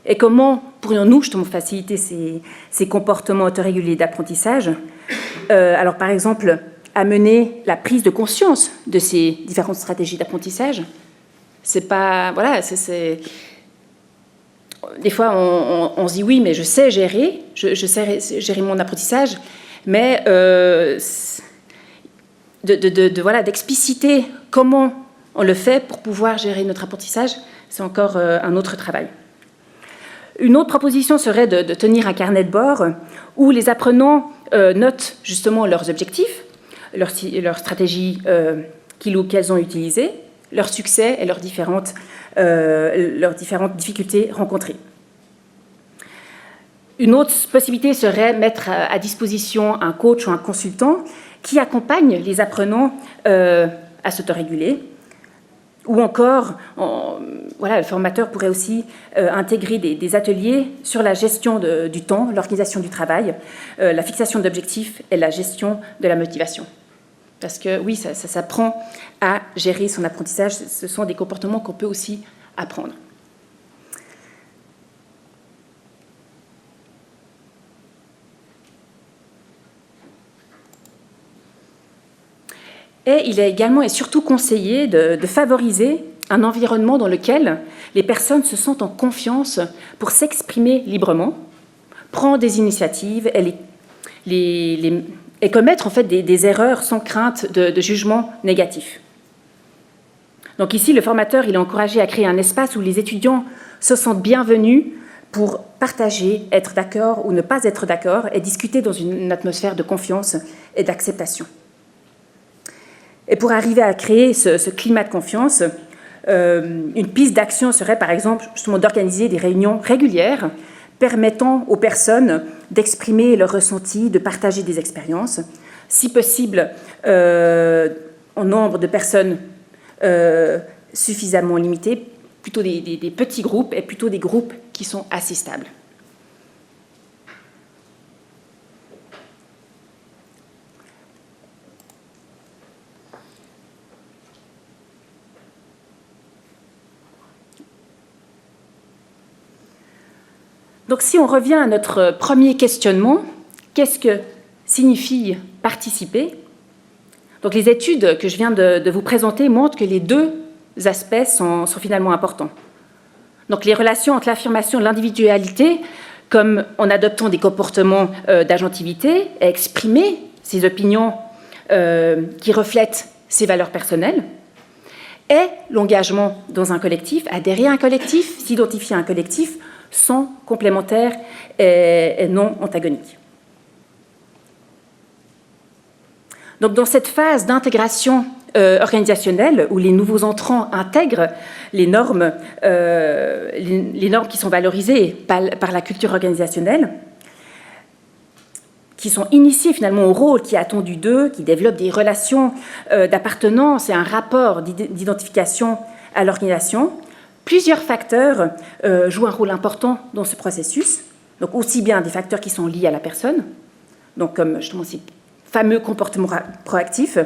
Et comment pourrions-nous justement faciliter ces comportements autorégulés d'apprentissage ? Alors, par exemple, amener la prise de conscience de ces différentes stratégies d'apprentissage. C'est pas... Voilà, des fois, on se dit oui, mais je sais gérer, je sais gérer mon apprentissage, mais d'expliciter comment on le fait pour pouvoir gérer notre apprentissage, c'est encore un autre travail. Une autre proposition serait de tenir un carnet de bord où les apprenants notent justement leurs objectifs, leurs stratégies qu'ils ou qu'elles ont utilisées, leurs succès et leurs différentes difficultés rencontrées. Une autre possibilité serait mettre à disposition un coach ou un consultant qui accompagne les apprenants à s'autoréguler, Ou encore, voilà, le formateur pourrait aussi intégrer des ateliers sur la gestion du temps, l'organisation du travail, la fixation d'objectifs et la gestion de la motivation. Parce que oui, ça s'apprend à gérer son apprentissage. Ce sont des comportements qu'on peut aussi apprendre. Et il est également et surtout conseillé de favoriser un environnement dans lequel les personnes se sentent en confiance pour s'exprimer librement, prendre des initiatives et commettre en fait des erreurs sans crainte de jugement négatif. Donc ici, le formateur il est encouragé à créer un espace où les étudiants se sentent bienvenus pour partager, être d'accord ou ne pas être d'accord et discuter dans une atmosphère de confiance et d'acceptation. Et pour arriver à créer ce climat de confiance, une piste d'action serait par exemple justement d'organiser des réunions régulières permettant aux personnes d'exprimer leurs ressentis, de partager des expériences, si possible en nombre de personnes suffisamment limité, plutôt des petits groupes et plutôt des groupes qui sont assez stables. Donc si on revient à notre premier questionnement, qu'est-ce que signifie participer ? Donc les études que je viens de vous présenter montrent que les deux aspects sont finalement importants. Donc les relations entre l'affirmation de l'individualité, comme en adoptant des comportements d'agentivité, et exprimer ses opinions qui reflètent ses valeurs personnelles, et l'engagement dans un collectif, adhérer à un collectif, s'identifier à un collectif, sont complémentaires et non antagoniques. Donc, dans cette phase d'intégration organisationnelle où les nouveaux entrants intègrent les normes qui sont valorisées par la culture organisationnelle, qui sont initiés finalement au rôle qui est attendu d'eux, qui développent des relations d'appartenance et un rapport d'identification à l'organisation, plusieurs facteurs jouent un rôle important dans ce processus. Donc aussi bien des facteurs qui sont liés à la personne, donc comme justement ces fameux comportements proactifs,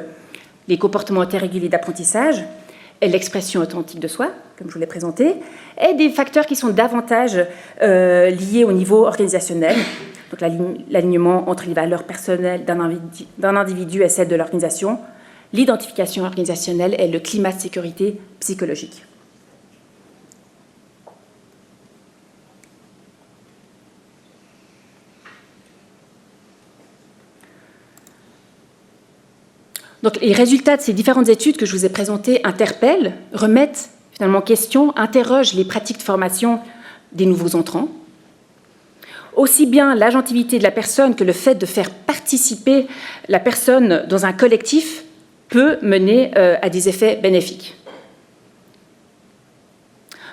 les comportements interréguliers d'apprentissage et l'expression authentique de soi, comme je vous l'ai présenté, et des facteurs qui sont davantage liés au niveau organisationnel, donc l'alignement entre les valeurs personnelles d'un individu et celles de l'organisation, l'identification organisationnelle et le climat de sécurité psychologique. Donc, les résultats de ces différentes études que je vous ai présentées interpellent, remettent finalement en question, interrogent les pratiques de formation des nouveaux entrants. Aussi bien l'agentivité de la personne que le fait de faire participer la personne dans un collectif peut mener à des effets bénéfiques.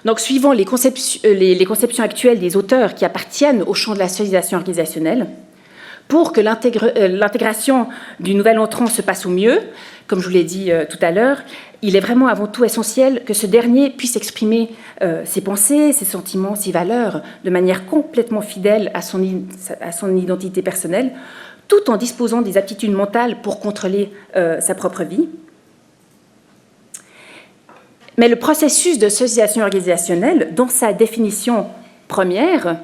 Donc, suivant les conceptions actuelles des auteurs qui appartiennent au champ de la socialisation organisationnelle, pour que l'intégration du nouvel entrant se passe au mieux, comme je vous l'ai dit tout à l'heure, il est vraiment avant tout essentiel que ce dernier puisse exprimer ses pensées, ses sentiments, ses valeurs de manière complètement fidèle à son identité personnelle, tout en disposant des aptitudes mentales pour contrôler sa propre vie. Mais le processus de socialisation organisationnelle, dans sa définition première,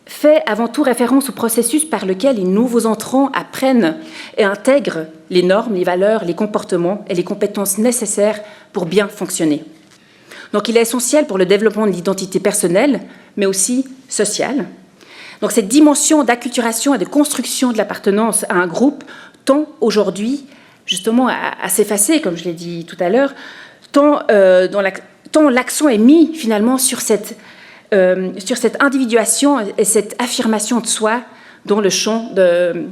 fait avant tout référence au processus par lequel les nouveaux entrants apprennent et intègrent les normes, les valeurs, les comportements et les compétences nécessaires pour bien fonctionner. Donc il est essentiel pour le développement de l'identité personnelle, mais aussi sociale. Donc cette dimension d'acculturation et de construction de l'appartenance à un groupe tend aujourd'hui justement à s'effacer, comme je l'ai dit tout à l'heure, tant l'accent est mis finalement sur cette individuation et cette affirmation de soi dans le champ de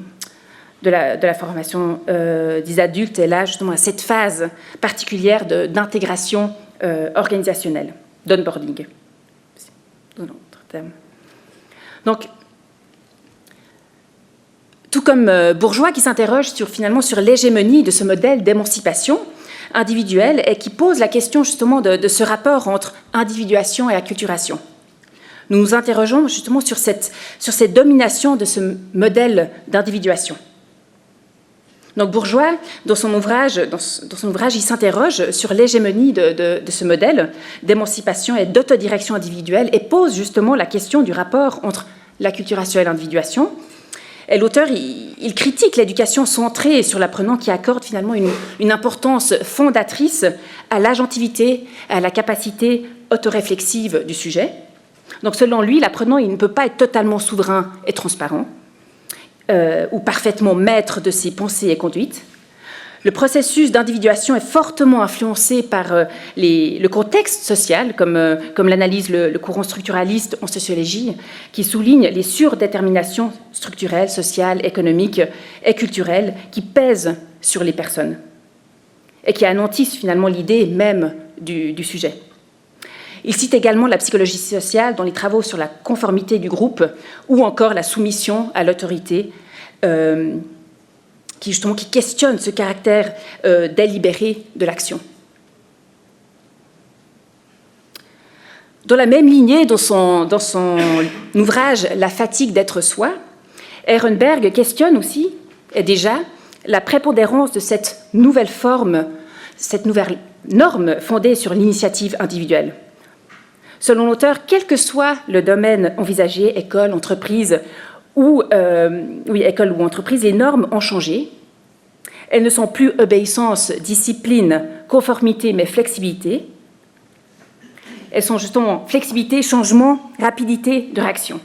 la formation des adultes, et là justement à cette phase particulière d'intégration organisationnelle, d'onboarding. Donc, tout comme Bourgeois qui s'interroge finalement sur l'hégémonie de ce modèle d'émancipation individuelle et qui pose la question justement de ce rapport entre individuation et acculturation. Nous nous interrogeons justement sur cette domination de ce modèle d'individuation. Donc Bourgeois, dans son ouvrage, il s'interroge sur l'hégémonie de ce modèle d'émancipation et d'autodirection individuelle et pose justement la question du rapport entre l'acculturation et l'individuation. Et l'auteur, il critique l'éducation centrée sur l'apprenant qui accorde finalement une importance fondatrice à l'agentivité, à la capacité autoréflexive du sujet. Donc selon lui, l'apprenant, il ne peut pas être totalement souverain et transparent. Ou parfaitement maître de ses pensées et conduites. Le processus d'individuation est fortement influencé par le contexte social, comme l'analyse le courant structuraliste en sociologie, qui souligne les surdéterminations structurelles, sociales, économiques et culturelles qui pèsent sur les personnes et qui anéantissent finalement l'idée même du sujet. Il cite également la psychologie sociale dans les travaux sur la conformité du groupe ou encore la soumission à l'autorité qui questionne ce caractère délibéré de l'action. Dans la même lignée, dans son ouvrage « La fatigue d'être soi », Ehrenberg questionne aussi, et déjà, la prépondérance de cette nouvelle forme, cette nouvelle norme fondée sur l'initiative individuelle. Selon l'auteur, quel que soit le domaine envisagé, école, entreprise ou entreprise, les normes ont changé. Elles ne sont plus obéissance, discipline, conformité, mais flexibilité. Elles sont justement flexibilité, changement, rapidité de réaction.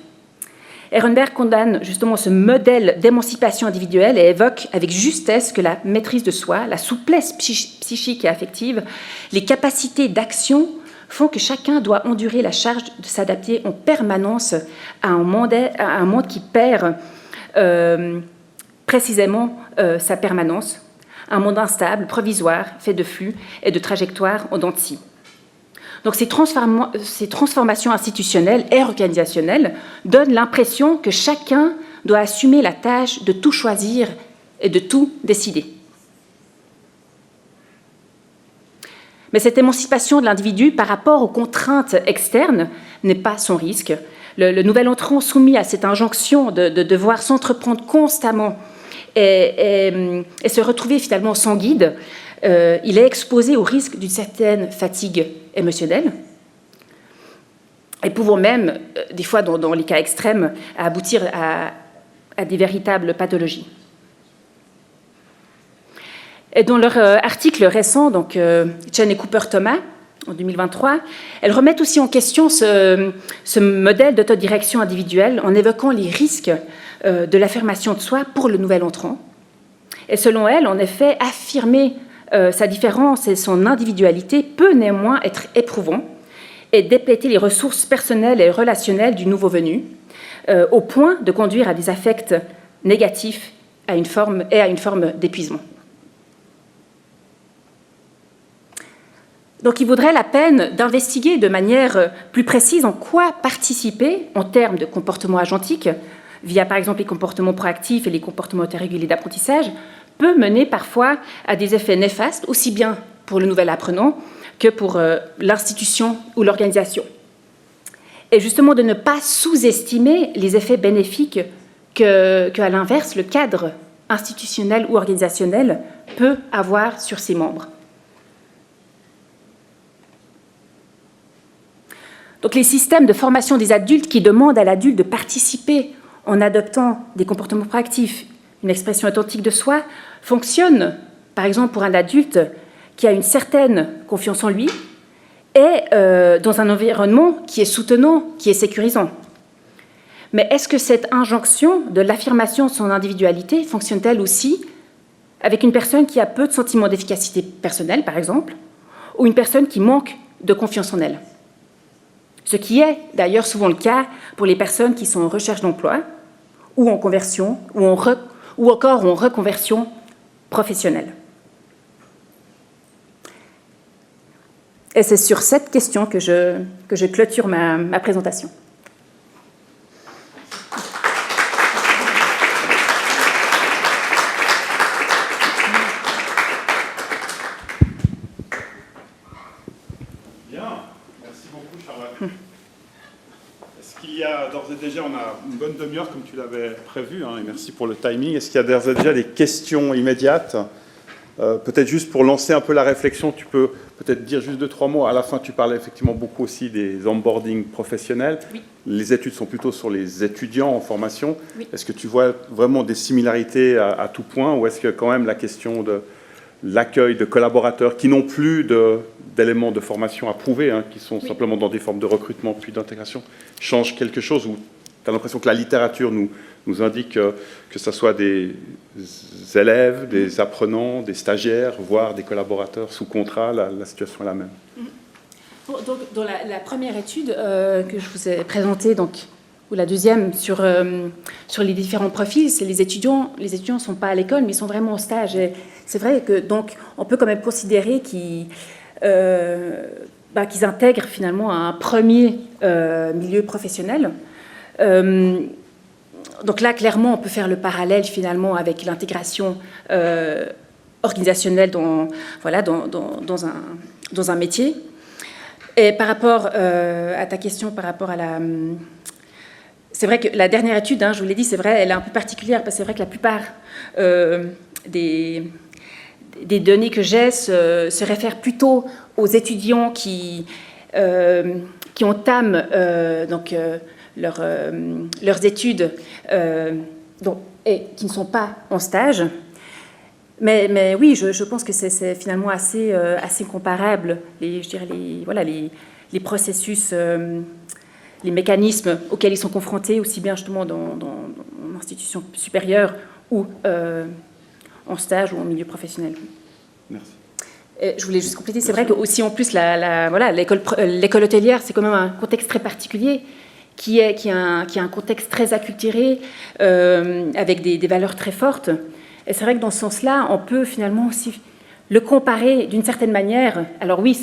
Ehrenberg condamne justement ce modèle d'émancipation individuelle et évoque avec justesse que la maîtrise de soi, la souplesse psychique et affective, les capacités d'action font que chacun doit endurer la charge de s'adapter en permanence à un monde qui perd précisément sa permanence, un monde instable, provisoire, fait de flux et de trajectoires en dents de scie. Donc ces transformations institutionnelles et organisationnelles donnent l'impression que chacun doit assumer la tâche de tout choisir et de tout décider. Mais cette émancipation de l'individu par rapport aux contraintes externes n'est pas sans risque. Le nouvel entrant soumis à cette injonction de devoir s'entreprendre constamment et se retrouver finalement sans guide, il est exposé au risque d'une certaine fatigue émotionnelle et pouvant même, des fois dans les cas extrêmes, aboutir à des véritables pathologies. Et dans leur article récent, donc Chen et Cooper-Thomas, en 2023, elles remettent aussi en question ce modèle d'autodirection individuelle en évoquant les risques de l'affirmation de soi pour le nouvel entrant. Et selon elles, en effet, affirmer sa différence et son individualité peut néanmoins être éprouvant et dépléter les ressources personnelles et relationnelles du nouveau venu, au point de conduire à des affects négatifs à une forme d'épuisement. Donc il vaudrait la peine d'investiguer de manière plus précise en quoi participer en termes de comportements agentiques, via par exemple les comportements proactifs et les comportements autorégulés d'apprentissage, peut mener parfois à des effets néfastes, aussi bien pour le nouvel apprenant que pour l'institution ou l'organisation. Et justement de ne pas sous-estimer les effets bénéfiques qu'à l'inverse, le cadre institutionnel ou organisationnel peut avoir sur ses membres. Donc les systèmes de formation des adultes qui demandent à l'adulte de participer en adoptant des comportements proactifs, une expression authentique de soi, fonctionnent, par exemple, pour un adulte qui a une certaine confiance en lui et dans un environnement qui est soutenant, qui est sécurisant. Mais est-ce que cette injonction de l'affirmation de son individualité fonctionne-t-elle aussi avec une personne qui a peu de sentiment d'efficacité personnelle, par exemple, ou une personne qui manque de confiance en elle ? Ce qui est d'ailleurs souvent le cas pour les personnes qui sont en recherche d'emploi ou en conversion ou encore en reconversion professionnelle. Et c'est sur cette question que je clôture ma présentation. qu'il y a d'ores et déjà, on a une bonne demi-heure comme tu l'avais prévu, hein, et merci pour le timing. Est-ce qu'il y a d'ores et déjà des questions immédiates? Peut-être juste pour lancer un peu la réflexion, tu peux peut-être dire juste 2-3 mots. À la fin, tu parlais effectivement beaucoup aussi des onboarding professionnels. Oui. Les études sont plutôt sur les étudiants en formation. Oui. Est-ce que tu vois vraiment des similarités à tout point, ou est-ce que quand même la question de l'accueil de collaborateurs qui n'ont plus d'éléments de formation approuvés, hein, qui sont simplement dans des formes de recrutement puis d'intégration, change quelque chose, ou tu as l'impression que la littérature nous indique que ce soit des élèves, des apprenants, des stagiaires, voire des collaborateurs sous contrat, la situation est la même? Donc, dans la première étude que je vous ai présentée, donc, ou la deuxième, sur les différents profils, c'est les étudiants ne sont pas à l'école, mais ils sont vraiment en stage. Et c'est vrai que, donc, on peut quand même considérer qu'ils intègrent finalement un premier milieu professionnel. Donc là, clairement, on peut faire le parallèle finalement avec l'intégration organisationnelle dans un métier. Et par rapport à ta question, par rapport à la... C'est vrai que la dernière étude, hein, je vous l'ai dit, c'est vrai, elle est un peu particulière, parce que c'est vrai que la plupart des données que j'ai se réfèrent plutôt aux étudiants qui entament leurs études et qui ne sont pas en stage. Mais oui, je pense que c'est finalement assez comparable, les processus, les mécanismes auxquels ils sont confrontés, aussi bien justement dans l'institution supérieure ou en stage ou en milieu professionnel. Merci. Et je voulais juste compléter, c'est vrai que aussi en plus l'école hôtelière, c'est quand même un contexte très particulier, qui a un contexte très acculturé, avec des valeurs très fortes. Et c'est vrai que dans ce sens-là, on peut finalement aussi le comparer d'une certaine manière. Alors oui,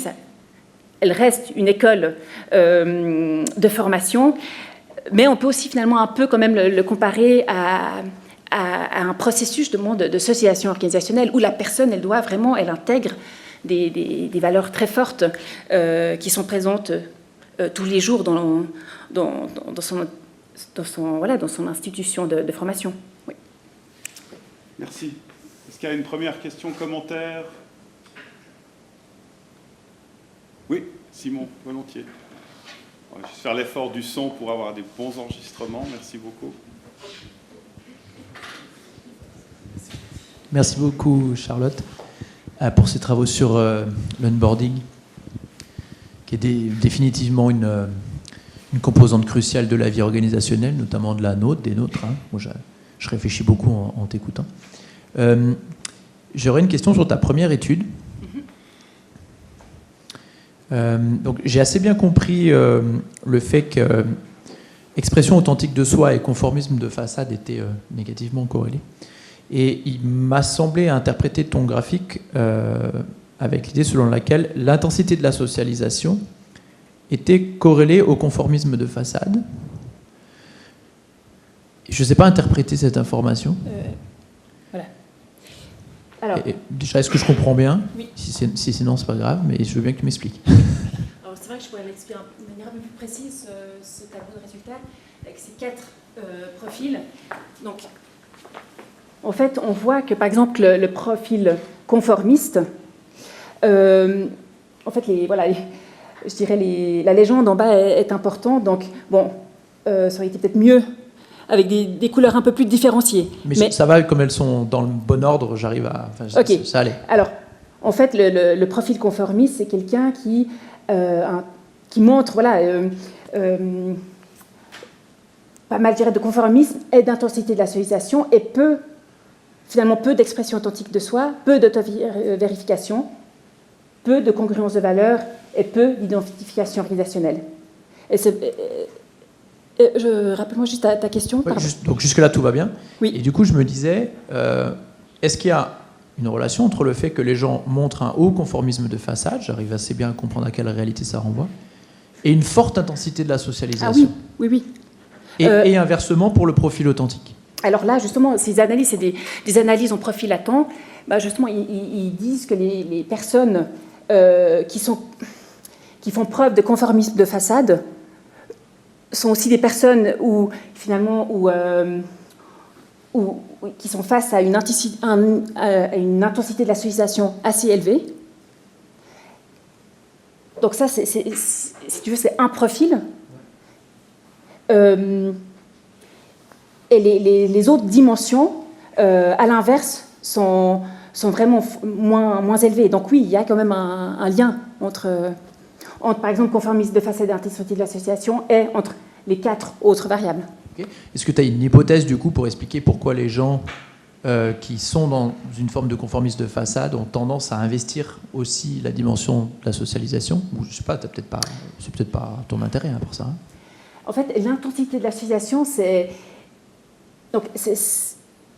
elle reste une école de formation, mais on peut aussi finalement un peu quand même le comparer à un processus de socialisation organisationnelle où la personne, elle intègre des valeurs très fortes qui sont présentes tous les jours dans son institution de formation. Oui. Merci. Est-ce qu'il y a une première question, commentaire? Oui, Simon, volontiers. On va juste faire l'effort du son pour avoir des bons enregistrements. Merci beaucoup. Merci beaucoup, Charlotte, pour ces travaux sur l'onboarding, qui est définitivement une composante cruciale de la vie organisationnelle, notamment de la nôtre, des nôtres. Hein. Moi, je réfléchis beaucoup en t'écoutant. J'aurais une question sur ta première étude. Donc, j'ai assez bien compris le fait que expression authentique de soi et conformisme de façade étaient négativement corrélés. Et il m'a semblé interpréter ton graphique avec l'idée selon laquelle l'intensité de la socialisation était corrélée au conformisme de façade. Je ne sais pas interpréter cette information. Voilà. Alors, déjà, est-ce que je comprends bien? Oui. Si sinon, c'est pas grave, mais je veux bien que tu m'expliques. Alors, c'est vrai que je pourrais l'expliquer de manière un peu plus précise, ce tableau de résultats, avec ces 4 profils. Donc, en fait, on voit que, par exemple, le profil conformiste, en fait, je dirais la légende en bas est importante. Donc, bon, ça aurait été peut-être mieux avec des couleurs un peu plus différenciées. Mais ça va, comme elles sont dans le bon ordre, j'arrive à... Enfin, okay. Ça allait. Alors, en fait, le profil conformiste, c'est quelqu'un qui montre, pas mal, je dirais, de conformisme et d'intensité de la socialisation, et finalement peu d'expression authentique de soi, peu d'auto-vérification, peu de congruence de valeurs et peu d'identification organisationnelle. Rappelle-moi juste ta question. Ouais, donc jusque-là, tout va bien. Oui. Et du coup, je me disais, est-ce qu'il y a une relation entre le fait que les gens montrent un haut conformisme de façade, j'arrive assez bien à comprendre à quelle réalité ça renvoie, et une forte intensité de la socialisation? Ah oui. Et inversement pour le profil authentique? Alors là, justement, ces analyses, c'est des analyses en profil latent. Justement, ils disent que les personnes qui font preuve de conformisme de façade sont aussi des personnes qui sont face à une intensité de la socialisation assez élevée. Donc ça, si tu veux, c'est un profil. Et les autres dimensions, à l'inverse, sont vraiment moins élevées. Donc oui, il y a quand même un lien entre, par exemple, conformisme de façade et intensité de l'association et entre les 4 autres variables. Okay. Est-ce que tu as une hypothèse, du coup, pour expliquer pourquoi les gens qui sont dans une forme de conformisme de façade ont tendance à investir aussi la dimension de la socialisation? Ou je sais pas, c'est peut-être pas ton intérêt pour ça. Hein. En fait, l'intensité de l'association,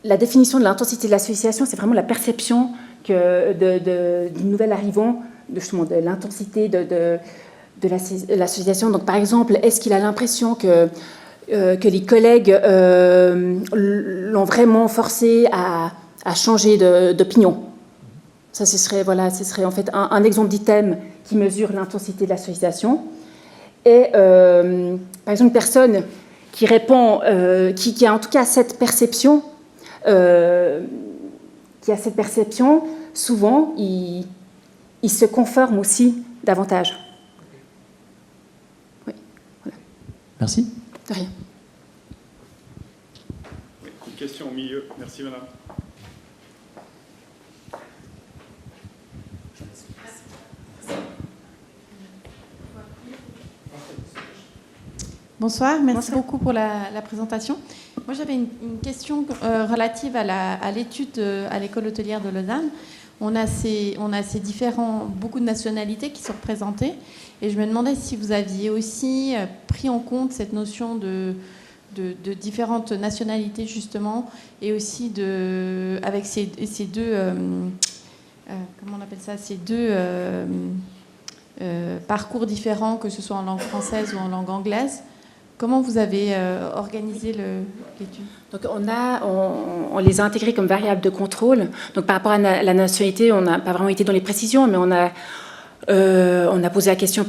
la définition de l'intensité de l'association, c'est vraiment la perception du nouvel arrivant, de l'intensité de l'association. Donc, par exemple, est-ce qu'il a l'impression que les collègues l'ont vraiment forcé à changer d'opinion? Ça, ce serait en fait un exemple d'item qui mesure l'intensité de l'association. Et par exemple, une personne qui répond, qui a en tout cas cette perception, souvent, il se conforme aussi davantage. Oui. Voilà. Merci. De rien. Oui, une question au milieu. Merci, madame. Bonsoir, merci beaucoup pour la présentation. Moi, j'avais une question relative à l'étude à l'école hôtelière de Lausanne. On a beaucoup de nationalités qui sont représentées, et je me demandais si vous aviez aussi pris en compte cette notion de différentes nationalités, justement, et aussi avec ces deux comment on appelle ça, ces deux parcours différents, que ce soit en langue française ou en langue anglaise. Comment vous avez organisé l'étude? Donc on les a intégrés comme variables de contrôle. Donc par rapport à la nationalité, on n'a pas vraiment été dans les précisions, mais on a posé la question.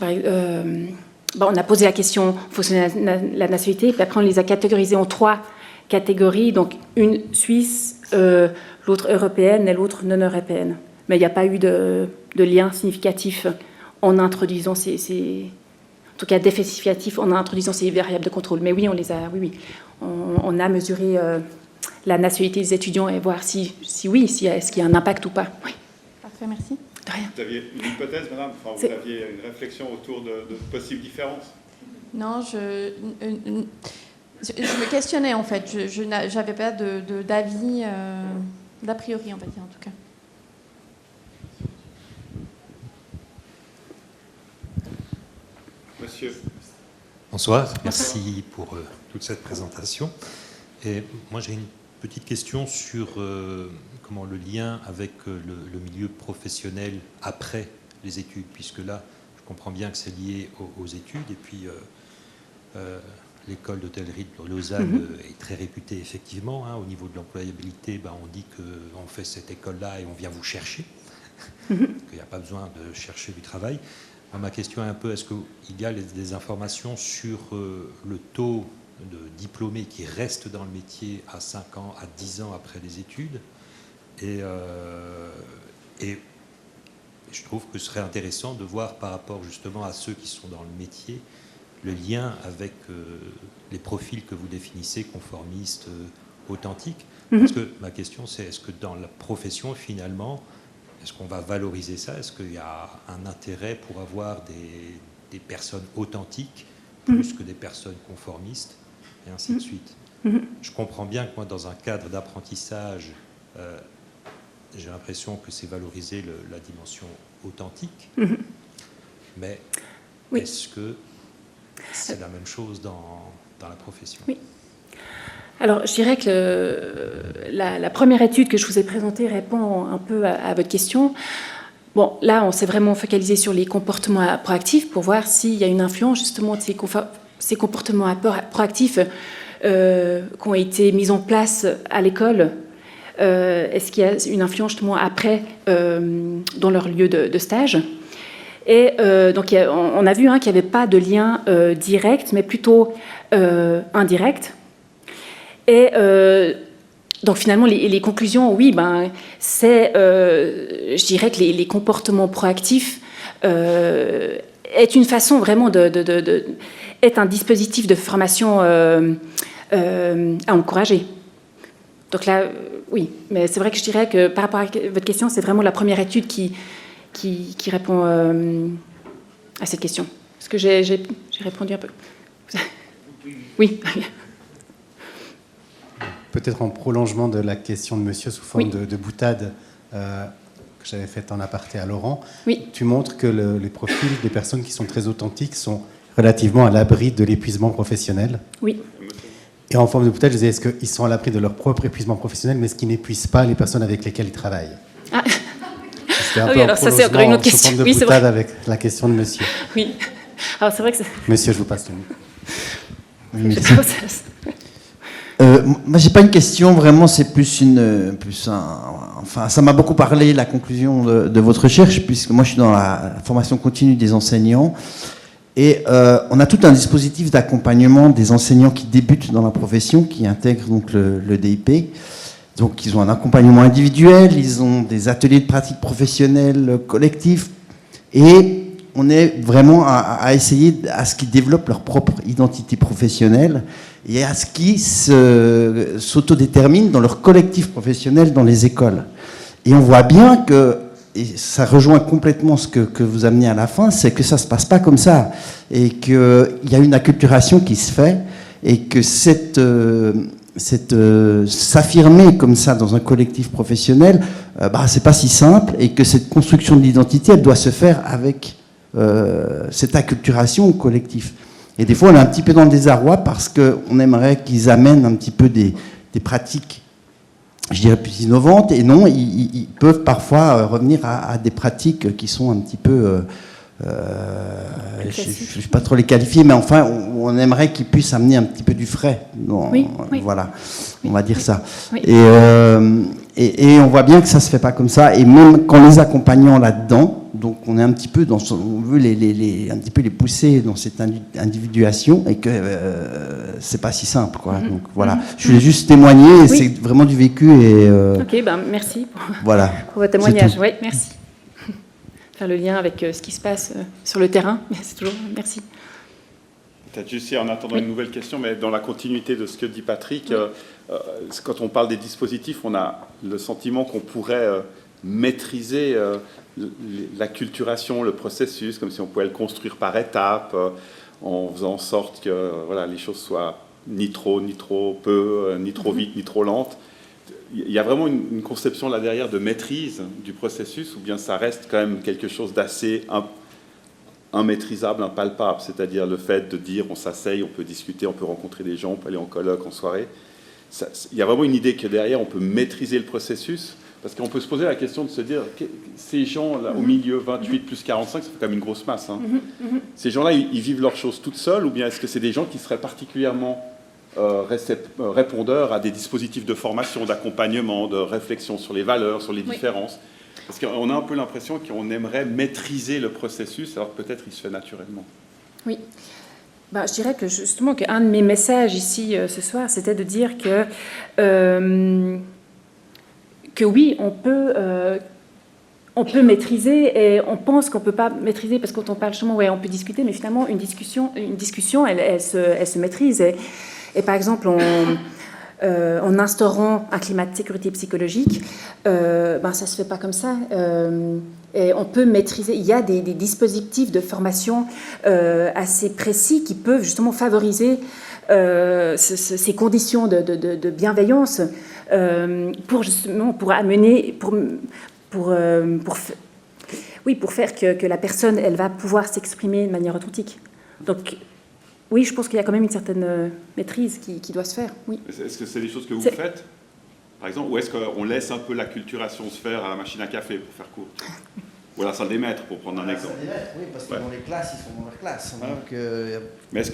On a posé la question en fonction de la nationalité, puis après on les a catégorisés en 3 catégories. Donc une suisse, l'autre européenne et l'autre non européenne. Mais il n'y a pas eu de lien significatif en introduisant en tout cas définitif en introduisant ces variables de contrôle. Mais oui, on a mesuré la nationalité des étudiants et voir est-ce qu'il y a un impact ou pas. Oui. Parfait, merci. De rien. Vous aviez une hypothèse, madame? Vous aviez une réflexion autour de possibles différences? Non, je me questionnais, en fait. Je n'avais pas d'avis, d'a priori, on va dire, en tout cas. Monsieur. Bonsoir, merci pour toute cette présentation. Et moi, j'ai une petite question sur comment le lien avec le milieu professionnel après les études, puisque là, je comprends bien que c'est lié aux études, et puis l'école d'hôtellerie de Lausanne est très réputée, effectivement. Hein, au niveau de l'employabilité, on dit qu'on fait cette école-là et on vient vous chercher, qu'il n'y a pas besoin de chercher du travail. Ma question est un peu, est-ce qu'il y a des informations sur le taux de diplômés qui restent dans le métier à 5 ans, à 10 ans après les études, et je trouve que ce serait intéressant de voir par rapport justement à ceux qui sont dans le métier, le lien avec les profils que vous définissez, conformistes, authentiques. Parce que ma question c'est, est-ce que dans la profession finalement, est-ce qu'on va valoriser ça? Est-ce qu'il y a un intérêt pour avoir des personnes authentiques plus que des personnes conformistes, et ainsi de suite? Je comprends bien que moi, dans un cadre d'apprentissage, j'ai l'impression que c'est valoriser la dimension authentique, mais est-ce que c'est la même chose dans la profession? Oui. Alors, je dirais que la première étude que je vous ai présentée répond un peu à votre question. Bon, là, on s'est vraiment focalisé sur les comportements proactifs pour voir s'il y a une influence justement de ces comportements proactifs qui ont été mis en place à l'école. Est-ce qu'il y a une influence justement après dans leur lieu de stage? Et donc, on a vu qu'il n'y avait pas de lien direct, mais plutôt indirect. Et donc, finalement, les conclusions, oui, c'est, je dirais que les comportements proactifs est une façon vraiment est un dispositif de formation à encourager. Donc là, oui, mais c'est vrai que je dirais que par rapport à votre question, c'est vraiment la première étude qui répond à cette question. Est-ce que j'ai répondu un peu? Oui. Peut-être en prolongement de la question de monsieur sous forme de boutade que j'avais faite en aparté à Laurent. Oui. Tu montres que les profils des personnes qui sont très authentiques sont relativement à l'abri de l'épuisement professionnel. Oui. Et en forme de boutade, je disais, est-ce qu'ils sont à l'abri de leur propre épuisement professionnel, mais est-ce qu'ils n'épuisent pas les personnes avec lesquelles ils travaillent? C'était un peu alors ça, c'est encore une autre question. Sous forme de boutade avec la question de monsieur. Oui. Alors c'est vrai que Monsieur, je vous passe le micro. Moi, j'ai pas une question, vraiment, c'est plus enfin, ça m'a beaucoup parlé, la conclusion de votre recherche, puisque moi, je suis dans la formation continue des enseignants, et on a tout un dispositif d'accompagnement des enseignants qui débutent dans la profession, qui intègrent donc le DIP. Donc, ils ont un accompagnement individuel, ils ont des ateliers de pratique professionnelle collectifs, et on est vraiment à essayer à ce qu'ils développent leur propre identité professionnelle et à ce qu'ils s'autodéterminent dans leur collectif professionnel dans les écoles. Et on voit bien que, et ça rejoint complètement ce que vous amenez à la fin, c'est que ça ne se passe pas comme ça. Et qu'il y a une acculturation qui se fait et que s'affirmer comme ça dans un collectif professionnel, c'est pas si simple, et que cette construction de l'identité, elle doit se faire avec cette acculturation au collectif. Et des fois, on est un petit peu dans le désarroi parce qu'on aimerait qu'ils amènent un petit peu des pratiques, je dirais, plus innovantes. Et non, ils peuvent parfois revenir à des pratiques qui sont un petit peu... je ne sais pas trop les qualifier, mais enfin, on aimerait qu'ils puissent amener un petit peu du frais. Oui. Voilà, on va dire ça. Oui. Et on voit bien que ça ne se fait pas comme ça. Et même qu'en les accompagnant là-dedans, donc on est un petit peu on veut un petit peu les pousser dans cette individuation, et que c'est pas si simple, quoi. Donc voilà, je voulais juste témoigner, et c'est vraiment du vécu. Et ok, merci pour votre témoignage. Oui, merci. Faire le lien avec ce qui se passe sur le terrain, c'est toujours merci. Peut-être juste en attendant une nouvelle question, mais dans la continuité de ce que dit Patrick, quand on parle des dispositifs, on a le sentiment qu'on pourrait maîtriser l'acculturation, le processus, comme si on pouvait le construire par étapes, en faisant en sorte que les choses soient ni trop peu, ni trop vite, ni trop lentes. Il y a vraiment une conception là derrière de maîtrise du processus, ou bien ça reste quand même quelque chose d'assez immaîtrisable, impalpable, c'est-à-dire le fait de dire on s'asseye, on peut discuter, on peut rencontrer des gens, on peut aller en colloque, en soirée. Il y a vraiment une idée que derrière on peut maîtriser le processus, parce qu'on peut se poser la question de se dire ces gens là au milieu 28 plus 45, ça fait quand même une grosse masse. Ces gens-là, ils vivent leurs choses toutes seules, ou bien est-ce que c'est des gens qui seraient particulièrement répondeurs à des dispositifs de formation, d'accompagnement, de réflexion sur les valeurs, sur les différences? Parce qu'on a un peu l'impression qu'on aimerait maîtriser le processus, alors que peut-être il se fait naturellement. Oui. Je dirais que justement qu'un de mes messages ici ce soir, c'était de dire que oui, on peut maîtriser, et on pense qu'on ne peut pas maîtriser, parce que quand on parle justement, on peut discuter, mais finalement, une discussion elle se maîtrise. Et par exemple, en instaurant un climat de sécurité psychologique, ça ne se fait pas comme ça. Et on peut maîtriser. Il y a des dispositifs de formation assez précis qui peuvent justement favoriser ces conditions de bienveillance pour amener, pour faire que la personne, elle va pouvoir s'exprimer de manière authentique. Donc, oui, je pense qu'il y a quand même une certaine maîtrise qui doit se faire. Oui. Est-ce que c'est des choses que vous faites, par exemple, ou est-ce qu'on laisse un peu l'acculturation se faire à la machine à café, pour faire court, ou à la salle des maîtres, pour prendre un exemple? Oui, parce que dans les classes, ils sont dans leur classe. Donc, mais est-ce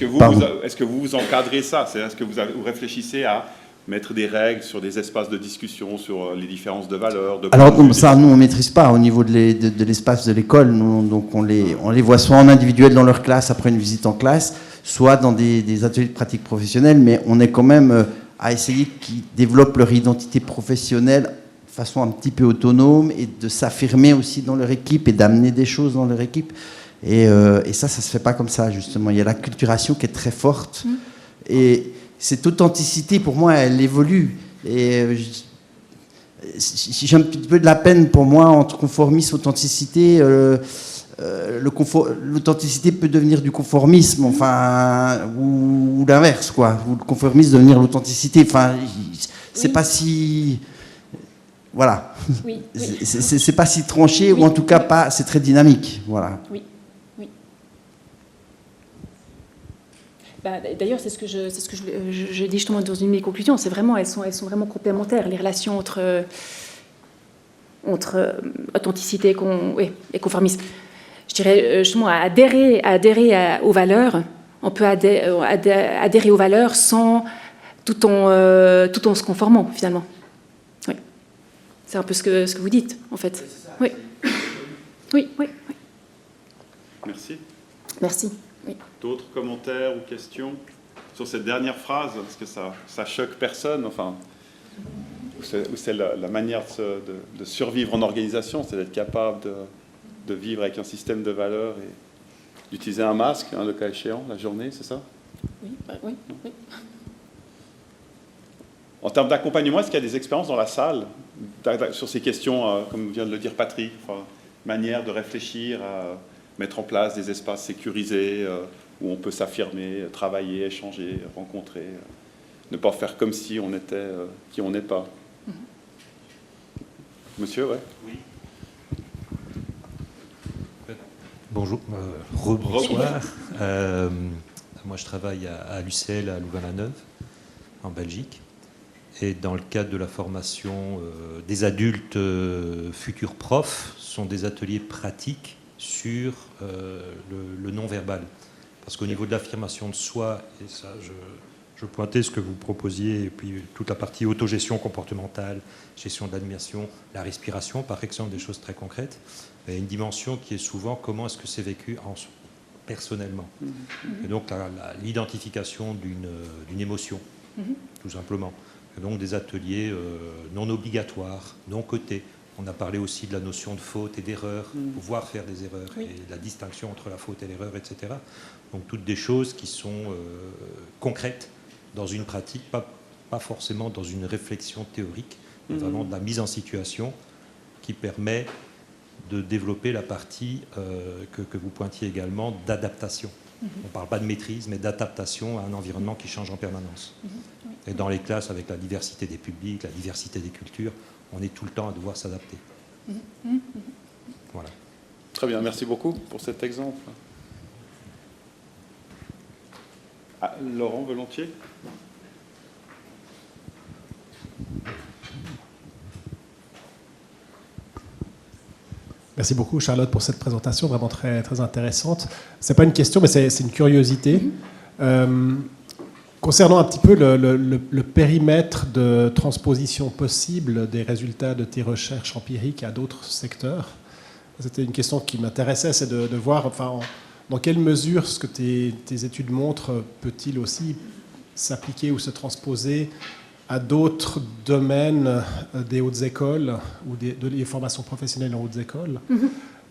que vous encadrez ça? Est-ce que vous réfléchissez à mettre des règles sur des espaces de discussion, sur les différences de valeurs. Alors ça, nous, on ne maîtrise pas au niveau de l'espace de l'école. Donc on les voit soit en individuel dans leur classe après une visite en classe, soit dans des ateliers de pratique professionnelle, mais on est quand même à essayer qu'ils développent leur identité professionnelle de façon un petit peu autonome et de s'affirmer aussi dans leur équipe et d'amener des choses dans leur équipe. Et ça se fait pas comme ça, justement. Il y a la culturation qui est très forte. Et cette authenticité, pour moi, elle évolue. Et j'ai un petit peu de la peine, pour moi, entre conformisme et authenticité. L'authenticité peut devenir du conformisme, enfin, ou l'inverse, quoi. Ou le conformisme devenir l'authenticité. Enfin, c'est pas si... Voilà. Oui. C'est pas si tranché, ou en tout cas, pas. C'est très dynamique. Voilà. Oui. D'ailleurs, c'est ce que je dis justement dans une de mes conclusions. C'est vraiment, elles sont vraiment complémentaires, les relations entre authenticité et conformisme. Je dirais justement adhérer aux valeurs. On peut adhérer aux valeurs tout en se conformant finalement. Oui, c'est un peu ce que vous dites en fait. Oui. Merci. Oui. D'autres commentaires ou questions sur cette dernière phrase? Est-ce que ça choque personne? Enfin, ou c'est la manière de survivre en organisation, c'est d'être capable de vivre avec un système de valeurs et d'utiliser un masque, le cas échéant, la journée, c'est ça? Oui. En termes d'accompagnement, est-ce qu'il y a des expériences dans la salle sur ces questions, comme vient de le dire Patrick, enfin, manière de réfléchir à mettre en place des espaces sécurisés où on peut s'affirmer, travailler, échanger, rencontrer, ne pas faire comme si on était qui on n'est pas. Monsieur, ouais. Oui. Bonjour, rebonsoir. Moi, je travaille à l'UCL à Louvain-la-Neuve, en Belgique. Et dans le cadre de la formation des adultes futurs profs, sont des ateliers pratiques sur le non-verbal. Parce qu'au niveau de l'affirmation de soi, et ça, je pointais ce que vous proposiez, et puis toute la partie autogestion comportementale, gestion de l'admiration, la respiration, par exemple, des choses très concrètes, il y a une dimension qui est souvent comment est-ce que c'est vécu personnellement. Et donc l'identification d'une émotion, tout simplement. Et donc des ateliers non obligatoires, non cotés. On a parlé aussi de la notion de faute et d'erreur, pouvoir faire des erreurs, et la distinction entre la faute et l'erreur, etc. Donc toutes des choses qui sont concrètes dans une pratique, pas forcément dans une réflexion théorique, mais vraiment de la mise en situation qui permet de développer la partie que vous pointiez également d'adaptation. On ne parle pas de maîtrise, mais d'adaptation à un environnement qui change en permanence. Et dans les classes, avec la diversité des publics, la diversité des cultures, on est tout le temps à devoir s'adapter. Voilà. Très bien, merci beaucoup pour cet exemple. Laurent, volontiers. Merci beaucoup, Charlotte, pour cette présentation vraiment très, très intéressante. Ce n'est pas une question, mais c'est une curiosité. Concernant un petit peu le périmètre de transposition possible des résultats de tes recherches empiriques à d'autres secteurs, c'était une question qui m'intéressait, c'est de voir enfin, dans quelle mesure ce que tes études montrent peut-il aussi s'appliquer ou se transposer à d'autres domaines des hautes écoles ou des formations professionnelles en hautes écoles.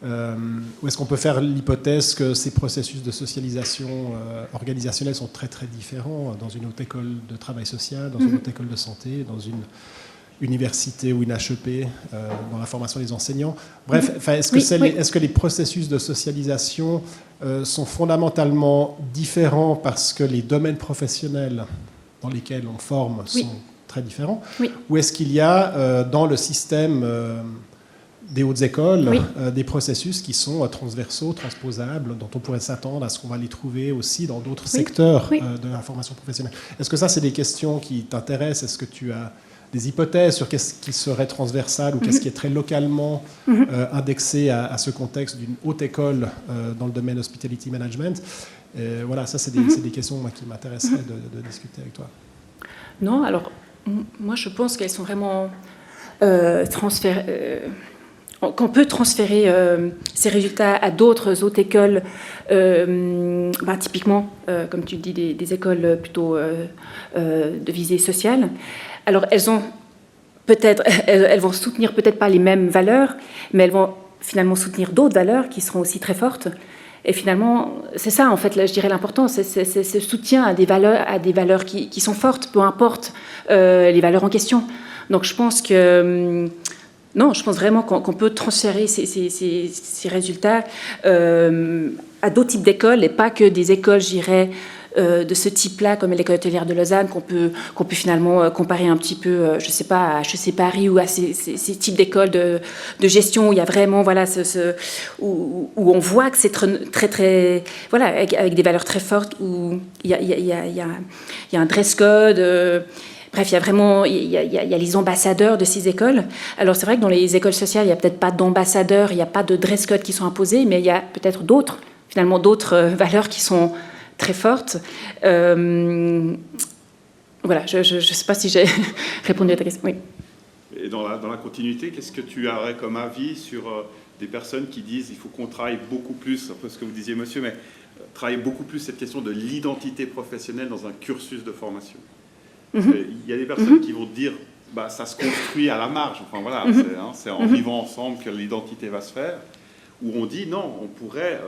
Ou est-ce qu'on peut faire l'hypothèse que ces processus de socialisation organisationnelle sont très très différents dans une haute école de travail social, dans une haute école de santé, dans une université ou une HEP, dans la formation des enseignants. Bref, est-ce que les processus de socialisation sont fondamentalement différents parce que les domaines professionnels dans lesquels on forme sont très différents, ou est-ce qu'il y a dans le système des hautes écoles des processus qui sont transversaux, transposables, dont on pourrait s'attendre à ce qu'on va les trouver aussi dans d'autres secteurs de la formation professionnelle? Est-ce que ça, c'est des questions qui t'intéressent? Est-ce que tu as des hypothèses sur qu'est-ce qui serait transversal ou qu'est-ce qui est très localement indexé à ce contexte d'une haute école dans le domaine hospitality management? Voilà, ça, c'est des questions moi, qui m'intéresseraient de discuter avec toi. Non, alors, Moi, je pense qu'elles sont vraiment transférées. Qu'on peut transférer ces résultats à d'autres autres écoles, typiquement, comme tu dis, des écoles plutôt de visée sociale. Alors, elles vont soutenir peut-être pas les mêmes valeurs, mais elles vont finalement soutenir d'autres valeurs qui seront aussi très fortes. Et finalement, c'est ça, en fait, là, je dirais l'important, c'est ce soutien à des valeurs qui sont fortes, peu importe les valeurs en question. Donc, je pense que... Non, je pense vraiment qu'on peut transférer ces résultats à d'autres types d'écoles et pas que des écoles, je dirais, de ce type-là, comme l'école hôtelière de Lausanne, qu'on peut finalement comparer un petit peu, je sais pas, à HEC Paris ou à ces types d'écoles de gestion où il y a vraiment, voilà, où on voit que c'est très, très, voilà, avec des valeurs très fortes, où il y a un dress code. Bref, il y a les ambassadeurs de ces écoles. Alors, c'est vrai que dans les écoles sociales, il n'y a peut-être pas d'ambassadeurs, il n'y a pas de dress code qui sont imposés, mais il y a peut-être d'autres valeurs qui sont très fortes. Voilà, je ne sais pas si j'ai répondu à ta question. Oui. Et dans la continuité, qu'est-ce que tu aurais comme avis sur des personnes qui disent qu'il faut qu'on travaille beaucoup plus, un peu ce que vous disiez, monsieur, mais travailler beaucoup plus cette question de l'identité professionnelle dans un cursus de formation? Il y a des personnes qui vont dire ça se construit à la marge. Enfin voilà, c'est en vivant ensemble que l'identité va se faire. Ou on dit non, on pourrait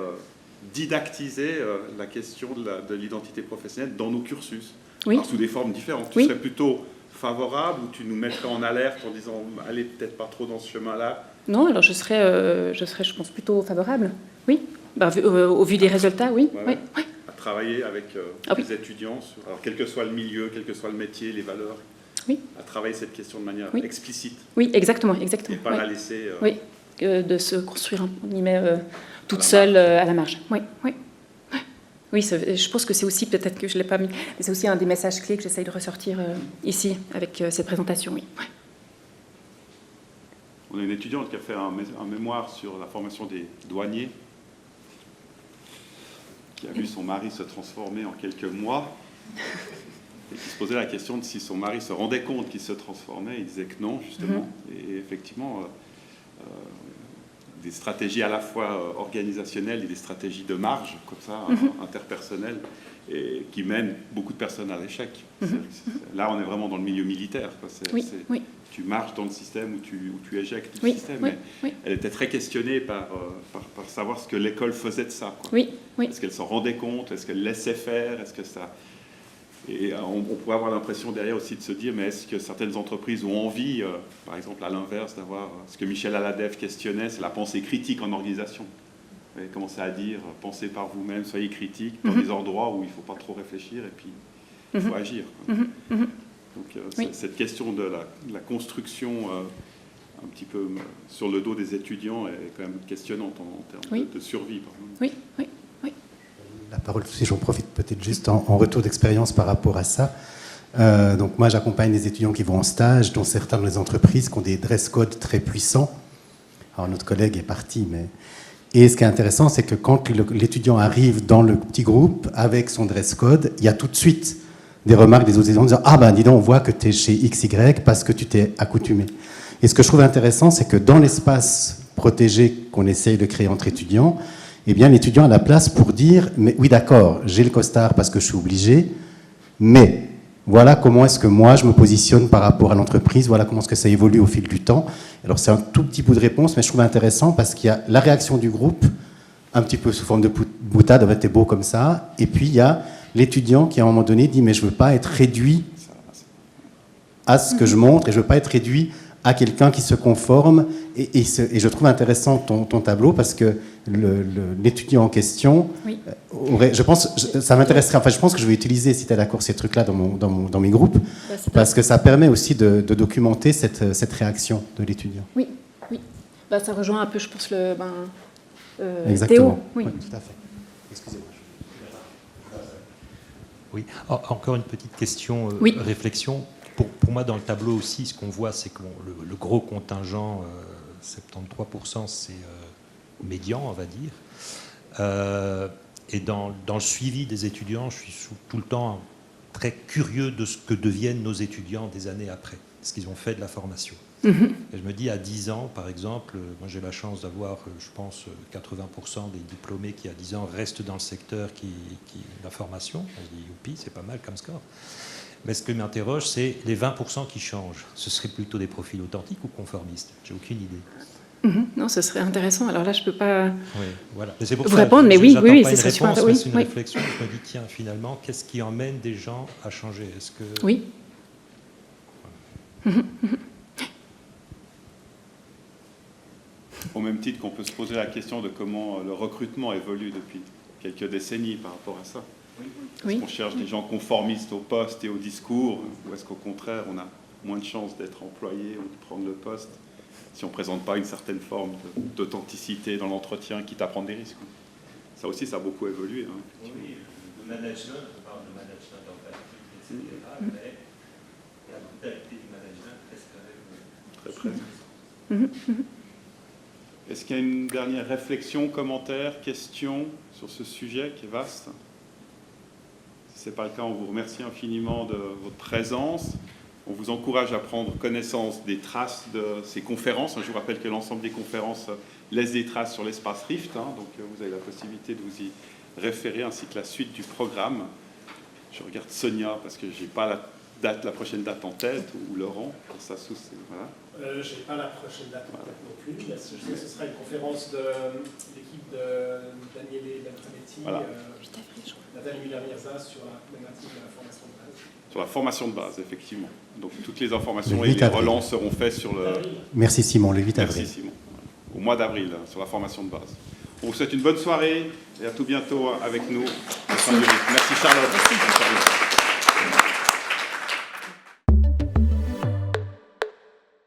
didactiser la question de l'identité professionnelle dans nos cursus, alors, sous des formes différentes. Tu serais plutôt favorable ou tu nous mettrais en alerte en disant allez peut-être pas trop dans ce chemin-là? Non, alors je serais, je pense, plutôt favorable. Oui, au vu des résultats, oui. Ouais. Oui. Travailler avec les étudiants, alors quel que soit le milieu, quel que soit le métier, les valeurs, à travailler cette question de manière explicite. Oui, exactement. Et pas la laisser... de se construire, entre guillemets, toute seule à la marge. Oui. Oui, je pense que c'est aussi, peut-être que je ne l'ai pas mis, mais c'est aussi un des messages clés que j'essaye de ressortir ici, avec cette présentation, oui. On a une étudiante qui a fait un mémoire sur la formation des douaniers, qui a vu son mari se transformer en quelques mois, et qui se posait la question de si son mari se rendait compte qu'il se transformait. Il disait que non, justement. Et effectivement, des stratégies à la fois organisationnelles et des stratégies de marge, comme ça, interpersonnelles, et qui mènent beaucoup de personnes à l'échec. Là, on est vraiment dans le milieu militaire, quoi. Tu marches dans le système ou tu éjectes le système. Mais elle était très questionnée par savoir ce que l'école faisait de ça, quoi. Est-ce qu'elle s'en rendait compte? Est-ce qu'elle laissait faire? Est-ce que ça... Et on pourrait avoir l'impression derrière aussi de se dire, mais est-ce que certaines entreprises ont envie, par exemple à l'inverse, d'avoir ce que Michel Aladev questionnait, c'est la pensée critique en organisation. Vous avez commencé à dire, pensez par vous-même, soyez critique dans des endroits où il ne faut pas trop réfléchir et puis il faut agir. Donc cette question de la construction un petit peu sur le dos des étudiants est quand même questionnante en termes de survie. Par exemple. Oui. La parole, si j'en profite peut-être juste en retour d'expérience par rapport à ça. Donc moi, j'accompagne des étudiants qui vont en stage, dont certains dans les entreprises qui ont des dress codes très puissants. Alors notre collègue est parti, mais... Et ce qui est intéressant, c'est que quand l'étudiant arrive dans le petit groupe avec son dress code, il y a tout de suite des remarques des autres étudiants en disant « Ah ben dis donc, on voit que tu es chez XY parce que tu t'es accoutumé ». Et ce que je trouve intéressant, c'est que dans l'espace protégé qu'on essaye de créer entre étudiants, eh bien l'étudiant a la place pour dire « Mais oui d'accord, j'ai le costard parce que je suis obligé, mais voilà comment est-ce que moi je me positionne par rapport à l'entreprise, voilà comment est-ce que ça évolue au fil du temps ». Alors c'est un tout petit bout de réponse, mais je trouve intéressant parce qu'il y a la réaction du groupe, un petit peu sous forme de boutade, « t'es beau comme ça », et puis il y a l'étudiant qui à un moment donné dit « mais je ne veux pas être réduit à ce que je montre, et je ne veux pas être réduit à quelqu'un qui se conforme ». Et je trouve intéressant ton tableau parce que l'étudiant en question, je pense, ça m'intéresserait, enfin je pense que je vais utiliser, si tu es d'accord, ces trucs-là dans mes groupes, parce que ça permet aussi de documenter cette réaction de l'étudiant. Oui. Ça rejoint un peu, je pense, Exactement. Théo. Oui, tout à fait. Excusez-moi. Oui, encore une petite question, réflexion. Pour moi, dans le tableau aussi, ce qu'on voit, c'est que le gros contingent, 73%, c'est médian, on va dire. Et dans le suivi des étudiants, je suis tout le temps très curieux de ce que deviennent nos étudiants des années après, ce qu'ils ont fait de la formation. Et je me dis, à 10 ans, par exemple, moi j'ai la chance d'avoir, je pense, 80% des diplômés qui, à 10 ans, restent dans le secteur qui la formation. On se dit, youpi, c'est pas mal comme score. Mais ce que m'interroge, c'est les 20% qui changent. Ce seraient plutôt des profils authentiques ou conformistes? J'ai aucune idée. Non, ce serait intéressant. Alors là, je ne peux pas voilà. Mais c'est pour vous ça, répondre, mais je oui, n'attends oui, pas ce une serait super. réponse, Oui, mais c'est une oui. réflexion. Je me dis, tiens, finalement, qu'est-ce qui emmène des gens à changer? Est-ce que... Oui. Au même titre qu'on peut se poser la question de comment le recrutement évolue depuis quelques décennies par rapport à ça. Est-ce Oui. qu'on cherche des gens conformistes au poste et au discours, ou est-ce qu'au contraire, on a moins de chances d'être employé ou de prendre le poste si on ne présente pas une certaine forme d'authenticité dans l'entretien, quitte à prendre des risques? Ça aussi, ça a beaucoup évolué. Hein. Oui, le management, on parle de management en pratique, etc., mais la brutalité du management reste quand même Très présent. Est-ce qu'il y a une dernière réflexion, commentaire, question sur ce sujet qui est vaste? Si ce n'est pas le cas, on vous remercie infiniment de votre présence. On vous encourage à prendre connaissance des traces de ces conférences. Je vous rappelle que l'ensemble des conférences laisse des traces sur l'espace Rift, hein, donc vous avez la possibilité de vous y référer, ainsi que la suite du programme. Je regarde Sonia, parce que je n'ai pas la prochaine date en tête, ou Laurent, pour ça, voilà. Je n'ai pas la prochaine date en tête non plus, mais je sais que ce sera une conférence de l'équipe de Daniele Beltrametti, Voilà. Nathalie Muller-Mirza sur la problématique de la formation de base. Sur la formation de base, effectivement. Donc toutes les informations Le et 8 les avril. relances seront faites sur le... Merci Simon, le 8 avril. Merci Simon. Au mois d'avril, sur la formation de base. On vous souhaite une bonne soirée et à tout bientôt avec nous. Merci Charlotte. Merci. Bonne soirée.